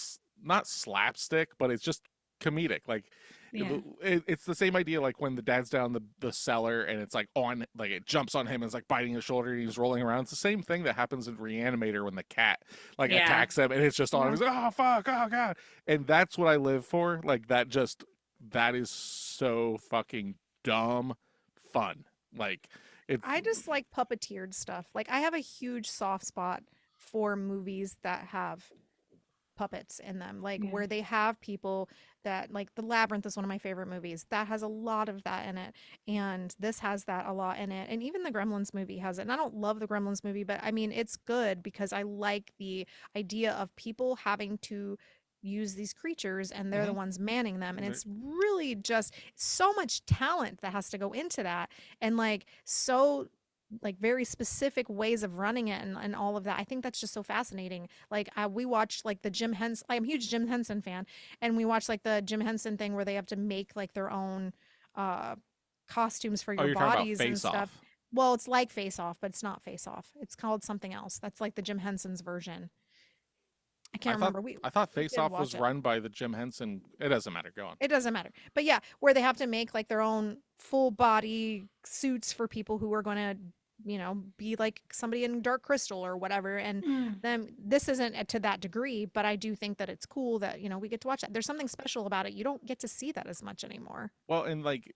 [SPEAKER 2] not slapstick, but it's just comedic. Like
[SPEAKER 1] Yeah.
[SPEAKER 2] it's the same idea like when the dad's down the cellar and it's like on like it jumps on him and it's like biting his shoulder and he's rolling around. It's the same thing that happens in Reanimator when the cat like
[SPEAKER 1] Yeah.
[SPEAKER 2] attacks him and it's just on him.
[SPEAKER 3] Yeah.
[SPEAKER 2] He's like, oh fuck, oh god. And that's what I live for. Like that is so fucking dumb fun. Like it's
[SPEAKER 3] I just like puppeteered stuff. Like I have a huge soft spot for movies that have puppets in them, like
[SPEAKER 1] Yeah.
[SPEAKER 3] where they have people that like The Labyrinth is one of my favorite movies that has a lot of that in it, and this has that a lot in it, and even the Gremlins movie has it. And I don't love the Gremlins movie, but I mean it's good because I like the idea of people having to use these creatures and they're the
[SPEAKER 2] Mhm.
[SPEAKER 3] ones manning them, and
[SPEAKER 2] They're-
[SPEAKER 3] it's really just so much talent that has to go into that, and like so like very specific ways of running it, and all of that. I think that's just so fascinating. Like we watched like the Jim Henson. I'm a huge Jim Henson fan, and we watched like the Jim Henson thing where they have to make like their own uh costumes for
[SPEAKER 2] oh,
[SPEAKER 3] your
[SPEAKER 2] you're talking about
[SPEAKER 3] bodies and
[SPEAKER 2] Face
[SPEAKER 3] stuff.
[SPEAKER 2] Off.
[SPEAKER 3] Well, it's like Face Off, but it's not Face Off. It's called something else. That's like the Jim Henson's version. I
[SPEAKER 2] I
[SPEAKER 3] can't
[SPEAKER 2] thought
[SPEAKER 3] remember.
[SPEAKER 2] I thought
[SPEAKER 3] We
[SPEAKER 2] Face
[SPEAKER 3] did
[SPEAKER 2] Off
[SPEAKER 3] watch
[SPEAKER 2] was
[SPEAKER 3] it.
[SPEAKER 2] run by the Jim Henson. It doesn't matter. Go on.
[SPEAKER 3] It doesn't matter. But yeah, where they have to make like their own full body suits for people who are going to, be like somebody in Dark Crystal or whatever. And
[SPEAKER 1] Mm.
[SPEAKER 3] then this isn't to that degree, but I do think that it's cool that, we get to watch that. There's something special about it. You don't get to see that as much anymore.
[SPEAKER 2] Well, and like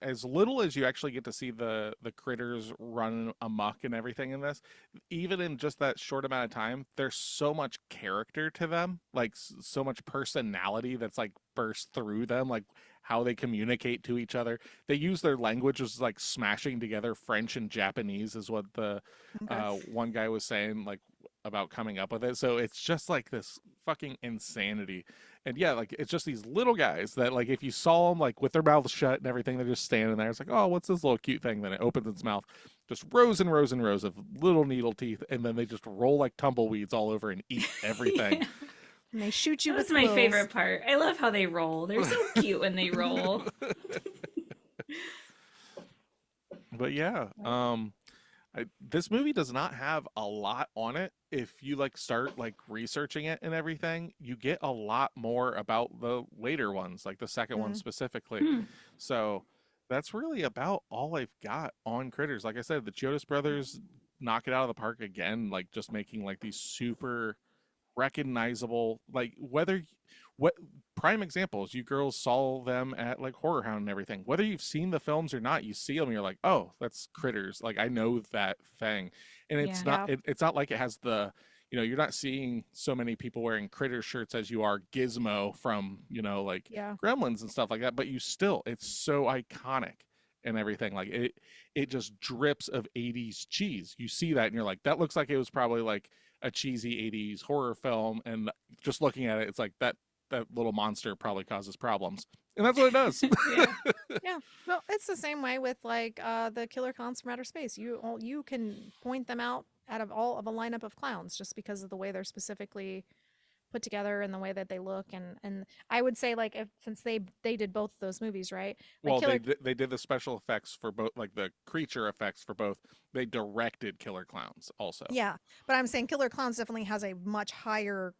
[SPEAKER 2] as little as you actually get to see the critters run amok and everything in this, even in just that short amount of time, there's so much character to them, like so much personality that's like burst through them, like how they communicate to each other. They use their language as like smashing together French and Japanese is what the
[SPEAKER 3] Okay.
[SPEAKER 2] one guy was saying like about coming up with it. So it's just like this fucking insanity. And yeah, like it's just these little guys that like if you saw them like with their mouths shut and everything, they're just standing there. It's like, oh, what's this little cute thing? Then it opens its mouth, just rows and rows and rows of little needle teeth, and then they just roll like tumbleweeds all over and eat everything.
[SPEAKER 1] Yeah.
[SPEAKER 3] And they shoot you
[SPEAKER 1] That was
[SPEAKER 3] with
[SPEAKER 1] my
[SPEAKER 3] quills.
[SPEAKER 1] favorite part. I love how they roll. They're so cute when they roll.
[SPEAKER 2] But yeah, this movie does not have a lot on it. If you like start like researching it and everything, you get a lot more about the later ones, like the second one
[SPEAKER 3] Mm.
[SPEAKER 2] specifically.
[SPEAKER 1] Hmm.
[SPEAKER 2] So that's really about all I've got on Critters. Like I said, the Chiodos brothers knock it out of the park again, like just making like these super recognizable, like what prime examples, you girls saw them at like Horror Hound and everything. Whether you've seen the films or not, you see them and you're like, oh, that's Critters. Like I know that thing. And it's
[SPEAKER 1] Yeah.
[SPEAKER 2] not it's not like it has the, you know, you're not seeing so many people wearing Critters shirts as you are Gizmo from, you know, like
[SPEAKER 3] Yeah.
[SPEAKER 2] Gremlins and stuff like that, but you still, it's so iconic and everything. Like it just drips of 80s cheese. You see that and you're like, that looks like it was probably like a cheesy 80s horror film, and just looking at it, it's like that little monster probably causes problems, and that's what it does.
[SPEAKER 1] Yeah.
[SPEAKER 3] Yeah. Well, it's the same way with like the killer clowns from outer space. You can point them out out of all of a lineup of clowns just because of the way they're specifically put together and the way that they look, and I would say like since they did both of those movies, right? Like
[SPEAKER 2] Well,
[SPEAKER 3] Killer
[SPEAKER 2] they did the special effects for both, like the creature effects for both. They directed Killer Clowns also.
[SPEAKER 3] Yeah, but I'm saying Killer Clowns definitely has a much higher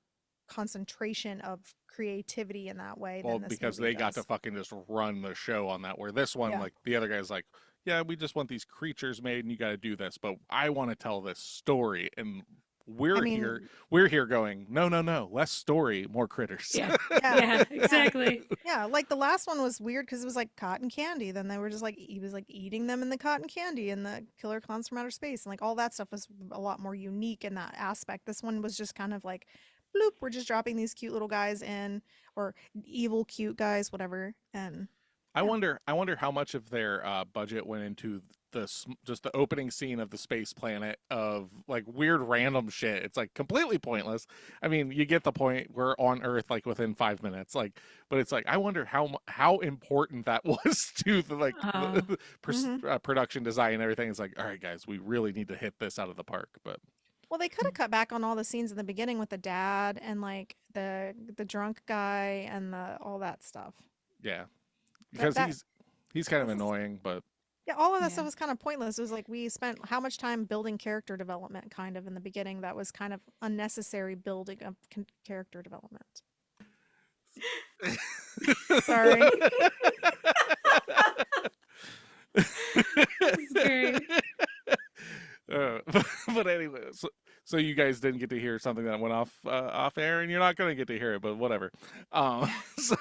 [SPEAKER 3] concentration of creativity in that way
[SPEAKER 2] Well,
[SPEAKER 3] than this
[SPEAKER 2] because
[SPEAKER 3] movie
[SPEAKER 2] they got to
[SPEAKER 3] does.
[SPEAKER 2] fucking just run the show on that, where this one,
[SPEAKER 3] Yeah.
[SPEAKER 2] like the other guy's like, yeah, we just want these creatures made and you got to do this, but I want to tell this story, and
[SPEAKER 3] I mean,
[SPEAKER 2] we're here going, no, less story, more critters.
[SPEAKER 1] Yeah.
[SPEAKER 3] yeah,
[SPEAKER 1] Yeah, exactly.
[SPEAKER 3] yeah. Like the last one was weird because it was like cotton candy. Then they were just like he was like eating them in the cotton candy and the Killer Clowns from Outer Space, and like all that stuff was a lot more unique in that aspect. This one was just kind of like, bloop, we're just dropping these cute little guys in, or evil cute guys, whatever. And
[SPEAKER 2] I
[SPEAKER 3] Yeah.
[SPEAKER 2] wonder how much of their budget went into just the opening scene of the space planet of like weird random shit. It's like completely pointless. I mean, you get the point. We're on Earth like within 5 minutes. Like, but it's like I wonder how important that was to the like
[SPEAKER 1] Oh.
[SPEAKER 2] the production design and everything. It's like, all right, guys, we really need to hit this out of the park. But
[SPEAKER 3] well, they could have cut back on all the scenes in the beginning with the dad and like the drunk guy and the all that stuff.
[SPEAKER 2] yeah, because
[SPEAKER 3] that
[SPEAKER 2] he's kind of
[SPEAKER 3] this is-
[SPEAKER 2] annoying, but.
[SPEAKER 3] Yeah, all of that
[SPEAKER 1] Yeah.
[SPEAKER 3] stuff was kind of pointless. It was like we spent how much time building character development kind of in the beginning that was kind of unnecessary building of character development. Sorry.
[SPEAKER 1] That's great.
[SPEAKER 2] But anyway, so you guys didn't get to hear something that went off air, and you're not going to get to hear it, but whatever. So,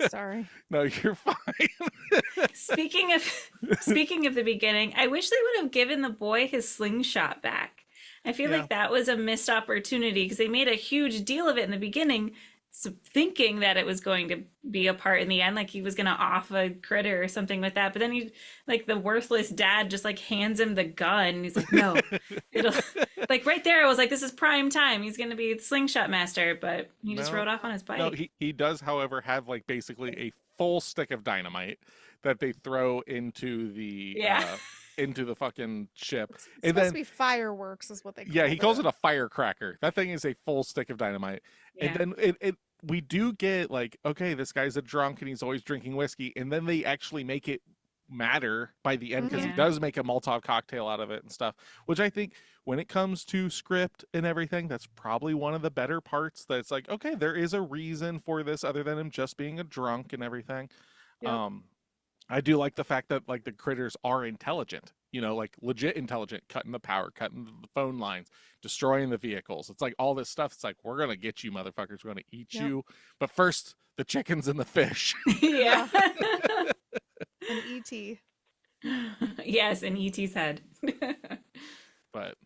[SPEAKER 3] Sorry.
[SPEAKER 2] no, you're fine.
[SPEAKER 1] Speaking of the beginning, I wish they would have given the boy his slingshot back. I feel
[SPEAKER 2] Yeah.
[SPEAKER 1] like that was a missed opportunity because they made a huge deal of it in the beginning, so thinking that it was going to be a part in the end, like he was going to off a critter or something with that. But then he, like the worthless dad, just like hands him the gun. He's like, no, it'll like right there. I was like, this is prime time. He's going to be the slingshot master, but he just
[SPEAKER 2] No.
[SPEAKER 1] rode off on his bike.
[SPEAKER 2] No, he does, however, have like basically a full stick of dynamite that they throw into the
[SPEAKER 1] Yeah.
[SPEAKER 2] into the fucking ship.
[SPEAKER 3] It's
[SPEAKER 2] And
[SPEAKER 3] supposed
[SPEAKER 2] then
[SPEAKER 3] to be fireworks is what they call
[SPEAKER 2] yeah, he calls it a firecracker. That thing is a full stick of dynamite.
[SPEAKER 1] Yeah.
[SPEAKER 2] And then we do get like, okay, this guy's a drunk and he's always drinking whiskey, and then they actually make it matter by the end because he
[SPEAKER 1] Yeah.
[SPEAKER 2] does make a Molotov cocktail out of it and stuff, which I think when it comes to script and everything, that's probably one of the better parts. That's like, okay, there is a reason for this other than him just being a drunk and everything.
[SPEAKER 3] Yep.
[SPEAKER 2] I do like the fact that like the critters are intelligent, you know, like legit intelligent, cutting the power, cutting the phone lines, destroying the vehicles. It's like all this stuff. It's like, we're going to get you motherfuckers. We're going to eat
[SPEAKER 3] Yep.
[SPEAKER 2] you. But first, the chickens and the fish.
[SPEAKER 1] Yeah.
[SPEAKER 3] An ET.
[SPEAKER 1] Yes, in E.T.'s head.
[SPEAKER 2] But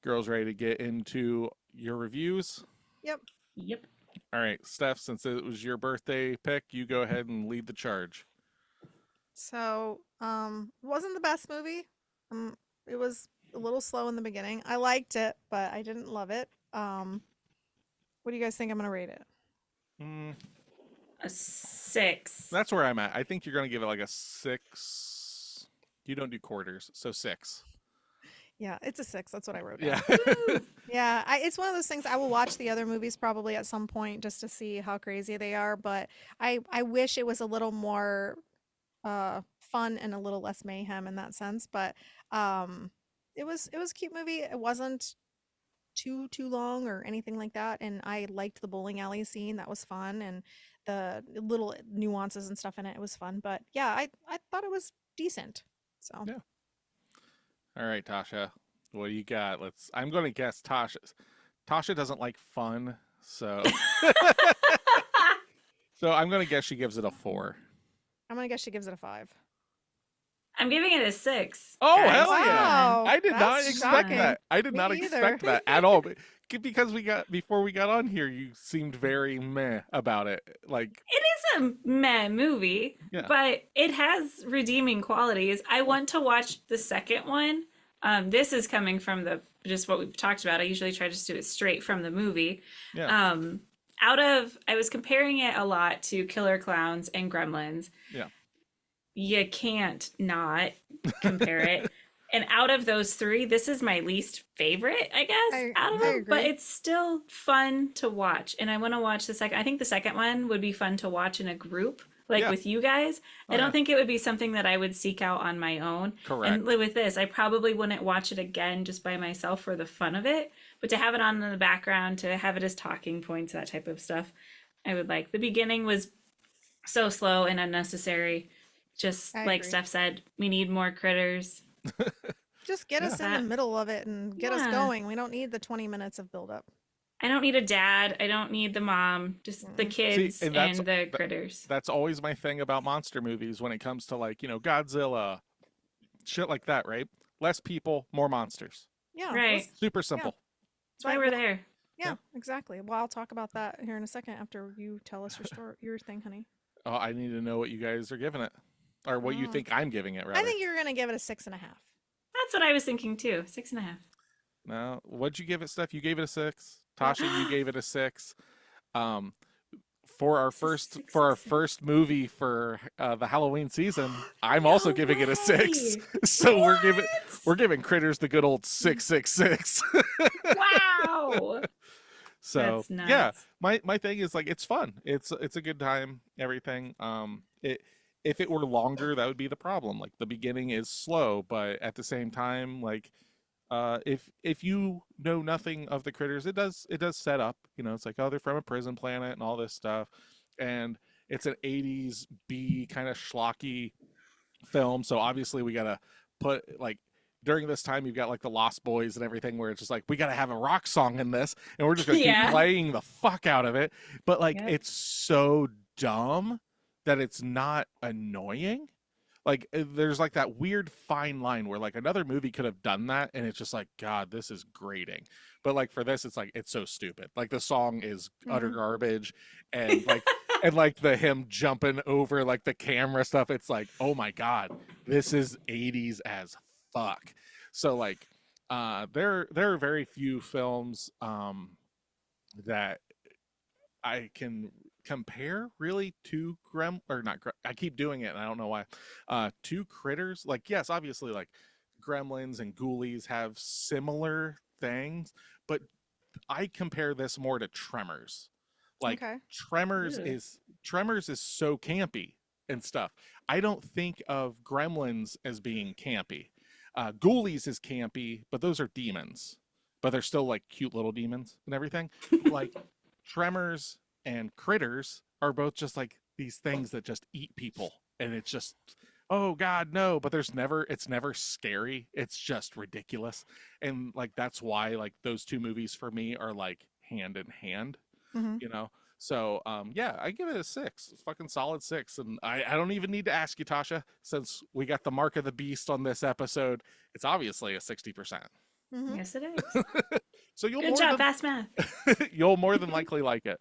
[SPEAKER 2] girls, ready to get into your reviews?
[SPEAKER 3] Yep.
[SPEAKER 1] Yep.
[SPEAKER 2] All right, Steph, since it was your birthday pick, you go ahead and lead the charge.
[SPEAKER 3] So, it wasn't the best movie. It was a little slow in the beginning. I liked it, but I didn't love it. What do you guys think I'm gonna rate it?
[SPEAKER 1] A 6.
[SPEAKER 2] That's where I'm at. I think you're going to give it like a 6. You don't do quarters, so 6.
[SPEAKER 3] Yeah, it's a 6. That's what I wrote down.
[SPEAKER 2] Yeah.
[SPEAKER 3] Yeah, it's one of those things. I will watch the other movies probably at some point just to see how crazy they are. But I wish it was a little more fun and a little less mayhem in that sense. But it was a cute movie. It wasn't too long or anything like that. And I liked the bowling alley scene. That was fun, and the little nuances and stuff in it. It was fun. But yeah, I thought it was decent. So
[SPEAKER 2] Yeah. All right, Tasha, what do you got? I'm going to guess Tasha doesn't like fun, so So I'm gonna guess she gives it a 4.
[SPEAKER 3] I'm gonna guess she gives it a 5.
[SPEAKER 1] I'm giving it a 6.
[SPEAKER 2] Oh,
[SPEAKER 1] guys.
[SPEAKER 2] hell yeah!
[SPEAKER 3] Wow,
[SPEAKER 2] I did not
[SPEAKER 3] that's
[SPEAKER 2] expect
[SPEAKER 3] shocking.
[SPEAKER 2] that. I did
[SPEAKER 3] Me
[SPEAKER 2] not
[SPEAKER 3] either.
[SPEAKER 2] expect that at all. Because before we got on here, you seemed very meh about it. Like,
[SPEAKER 1] It is a meh movie,
[SPEAKER 2] yeah,
[SPEAKER 1] but it has redeeming qualities. I want to watch the second one. This is coming from the just what we've talked about. I usually try to just do it straight from the movie.
[SPEAKER 2] yeah,
[SPEAKER 1] I was comparing it a lot to Killer Clowns and Gremlins.
[SPEAKER 2] yeah.
[SPEAKER 1] You can't not compare it. And out of those three, this is my least favorite, I guess, out of
[SPEAKER 3] I
[SPEAKER 1] them. But
[SPEAKER 3] agree.
[SPEAKER 1] it's still fun to watch. And I want to watch the second. I think the second one would be fun to watch in a group, like
[SPEAKER 2] Yeah.
[SPEAKER 1] with you guys.
[SPEAKER 2] Oh,
[SPEAKER 1] I don't
[SPEAKER 2] yeah.
[SPEAKER 1] think it would be something that I would seek out on my own.
[SPEAKER 2] Correct.
[SPEAKER 1] And with this, I probably wouldn't watch it again just by myself for the fun of it. But to have it on in the background, to have it as talking points, that type of stuff, I would like. The beginning was so slow and unnecessary. Just
[SPEAKER 3] I
[SPEAKER 1] like
[SPEAKER 3] agree.
[SPEAKER 1] Steph said, we need more critters.
[SPEAKER 3] Just get us in
[SPEAKER 1] Yeah.
[SPEAKER 3] the middle of it and get us
[SPEAKER 1] Yeah.
[SPEAKER 3] going. We don't need the 20 minutes of build up.
[SPEAKER 1] I don't need a dad. I don't need the mom. Just the kids
[SPEAKER 2] and
[SPEAKER 1] and,
[SPEAKER 2] that's-
[SPEAKER 1] the critters.
[SPEAKER 2] That's always my thing about monster movies when it comes to like, Godzilla, shit like that, right? Less people, more monsters.
[SPEAKER 3] Yeah.
[SPEAKER 1] Right.
[SPEAKER 3] let's-
[SPEAKER 2] Super simple.
[SPEAKER 1] That's why we're there.
[SPEAKER 3] Yeah,
[SPEAKER 2] Yeah.
[SPEAKER 3] exactly. Well, I'll talk about that here in a second after you tell us your story, your thing, honey.
[SPEAKER 2] Oh, I need to know what you guys are giving it, or what you
[SPEAKER 3] Oh.
[SPEAKER 2] think I'm giving it. Rather,
[SPEAKER 3] I think you're gonna give it a 6.5.
[SPEAKER 1] That's what I was thinking too. 6.5.
[SPEAKER 2] No, what'd you give it, Steph? You gave it a 6. Tasha, you gave it a 6. Um, for our
[SPEAKER 1] It's a
[SPEAKER 2] first
[SPEAKER 1] 6,
[SPEAKER 2] for our
[SPEAKER 1] 6.
[SPEAKER 2] first movie for the Halloween season, I'm also
[SPEAKER 1] No
[SPEAKER 2] giving it a 6.
[SPEAKER 1] way.
[SPEAKER 2] So we're
[SPEAKER 1] What?
[SPEAKER 2] giving Critters the good old 666.
[SPEAKER 1] Wow.
[SPEAKER 2] So
[SPEAKER 1] That's nuts.
[SPEAKER 2] yeah, my thing is like it's fun. It's a good time. Everything. If it were longer, that would be the problem. Like the beginning is slow, but at the same time, like if you know nothing of the Critters, it does set up. It's like, oh, they're from a prison planet and all this stuff, and it's an '80s B kind of schlocky film. So obviously we gotta put like during this time you've got like the Lost Boys and everything where it's just like we gotta have a rock song in this, and we're just gonna
[SPEAKER 1] Yeah.
[SPEAKER 2] keep playing the fuck out of it. But like
[SPEAKER 1] Yep.
[SPEAKER 2] it's so dumb that it's not annoying. Like there's like that weird fine line where like another movie could have done that and it's just like, God, this is grating. But like for this, it's like it's so stupid. Like the song is utter
[SPEAKER 3] Mhm.
[SPEAKER 2] garbage, and like the him jumping over like the camera stuff, it's like, oh my God, this is 80s as fuck. So like there are very few films that I can compare really to I keep doing it and I don't know why. To Critters, like yes, obviously like Gremlins and Ghoulies have similar things, but I compare this more to Tremors. Like
[SPEAKER 3] Okay.
[SPEAKER 2] Tremors
[SPEAKER 1] Ew.
[SPEAKER 2] is so campy and stuff. I don't think of Gremlins as being campy. Ghoulies is campy, but those are demons. But they're still like cute little demons and everything. Like Tremors and Critters are both just like these things that just eat people, and it's just, oh God, no. But it's never scary. It's just ridiculous, and like that's why like those two movies for me are like hand in hand.
[SPEAKER 3] Mhm.
[SPEAKER 2] So yeah, I give it a 6, fucking solid 6, and I don't even need to ask you, Tasha, since we got the mark of the beast on this episode. It's obviously a 60%.
[SPEAKER 3] Mhm.
[SPEAKER 1] Yes, it is.
[SPEAKER 2] So you'll
[SPEAKER 1] Good
[SPEAKER 2] more
[SPEAKER 1] job,
[SPEAKER 2] than
[SPEAKER 1] fast math.
[SPEAKER 2] you'll more than likely like it,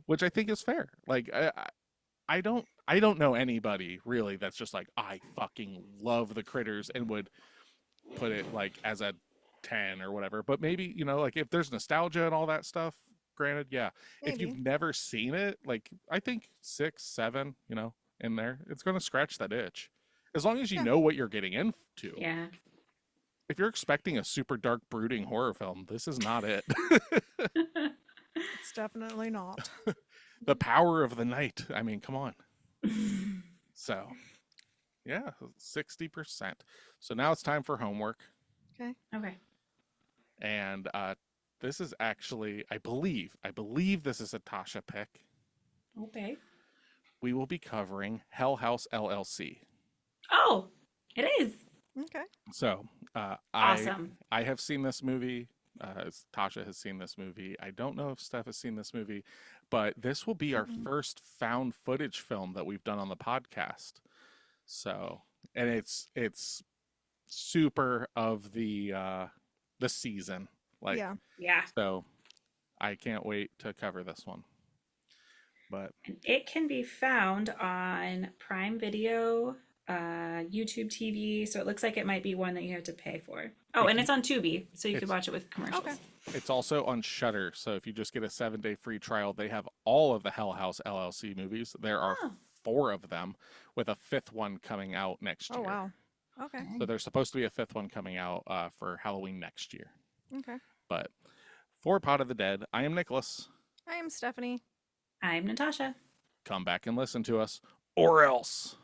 [SPEAKER 2] which I think is fair. Like I don't know anybody really that's just like I fucking love the Critters and would put it like as a 10 or whatever. But maybe like if there's nostalgia and all that stuff. Granted, yeah. If you've
[SPEAKER 3] Maybe.
[SPEAKER 2] never seen it, like I think 6, 7, in there, it's gonna scratch that itch. As long as you
[SPEAKER 3] Yeah.
[SPEAKER 2] know what you're getting into.
[SPEAKER 1] Yeah.
[SPEAKER 2] If you're expecting a super dark, brooding horror film, this is not it.
[SPEAKER 3] It's definitely not.
[SPEAKER 2] The power of the night. I mean, come on. So, yeah, 60%. So now it's time for homework.
[SPEAKER 1] Okay.
[SPEAKER 2] And this is actually, I believe this is a Tasha pick.
[SPEAKER 1] Okay.
[SPEAKER 2] We will be covering Hell House LLC.
[SPEAKER 1] Oh, it is.
[SPEAKER 3] Okay.
[SPEAKER 2] So,
[SPEAKER 1] Awesome.
[SPEAKER 2] I have seen this movie. Tasha has seen this movie. I don't know if Steph has seen this movie, but this will be our
[SPEAKER 3] Mhm.
[SPEAKER 2] first found footage film that we've done on the podcast. So, and it's super of the season. Like,
[SPEAKER 3] Yeah.
[SPEAKER 1] Yeah.
[SPEAKER 2] so I can't wait to cover this one. But
[SPEAKER 1] And it can be found on Prime Video, YouTube TV. So it looks like it might be one that you have to pay for. Oh,
[SPEAKER 2] if
[SPEAKER 1] and
[SPEAKER 2] you,
[SPEAKER 1] it's on Tubi, so you could
[SPEAKER 2] it's
[SPEAKER 1] watch it with commercials.
[SPEAKER 3] Okay.
[SPEAKER 2] it's also on Shudder. So if you just get a 7-day free trial, they have all of the Hell House LLC movies. There are
[SPEAKER 1] Oh.
[SPEAKER 2] 4 of them, with a 5th one coming out next
[SPEAKER 3] Oh
[SPEAKER 2] year.
[SPEAKER 3] wow. Okay.
[SPEAKER 2] So there's supposed to be a 5th one coming out for Halloween next year.
[SPEAKER 3] Okay.
[SPEAKER 2] But for Pot of the Dead, I am Nicholas.
[SPEAKER 3] I am Stephanie.
[SPEAKER 1] I'm Natasha.
[SPEAKER 2] Come back and listen to us, or else.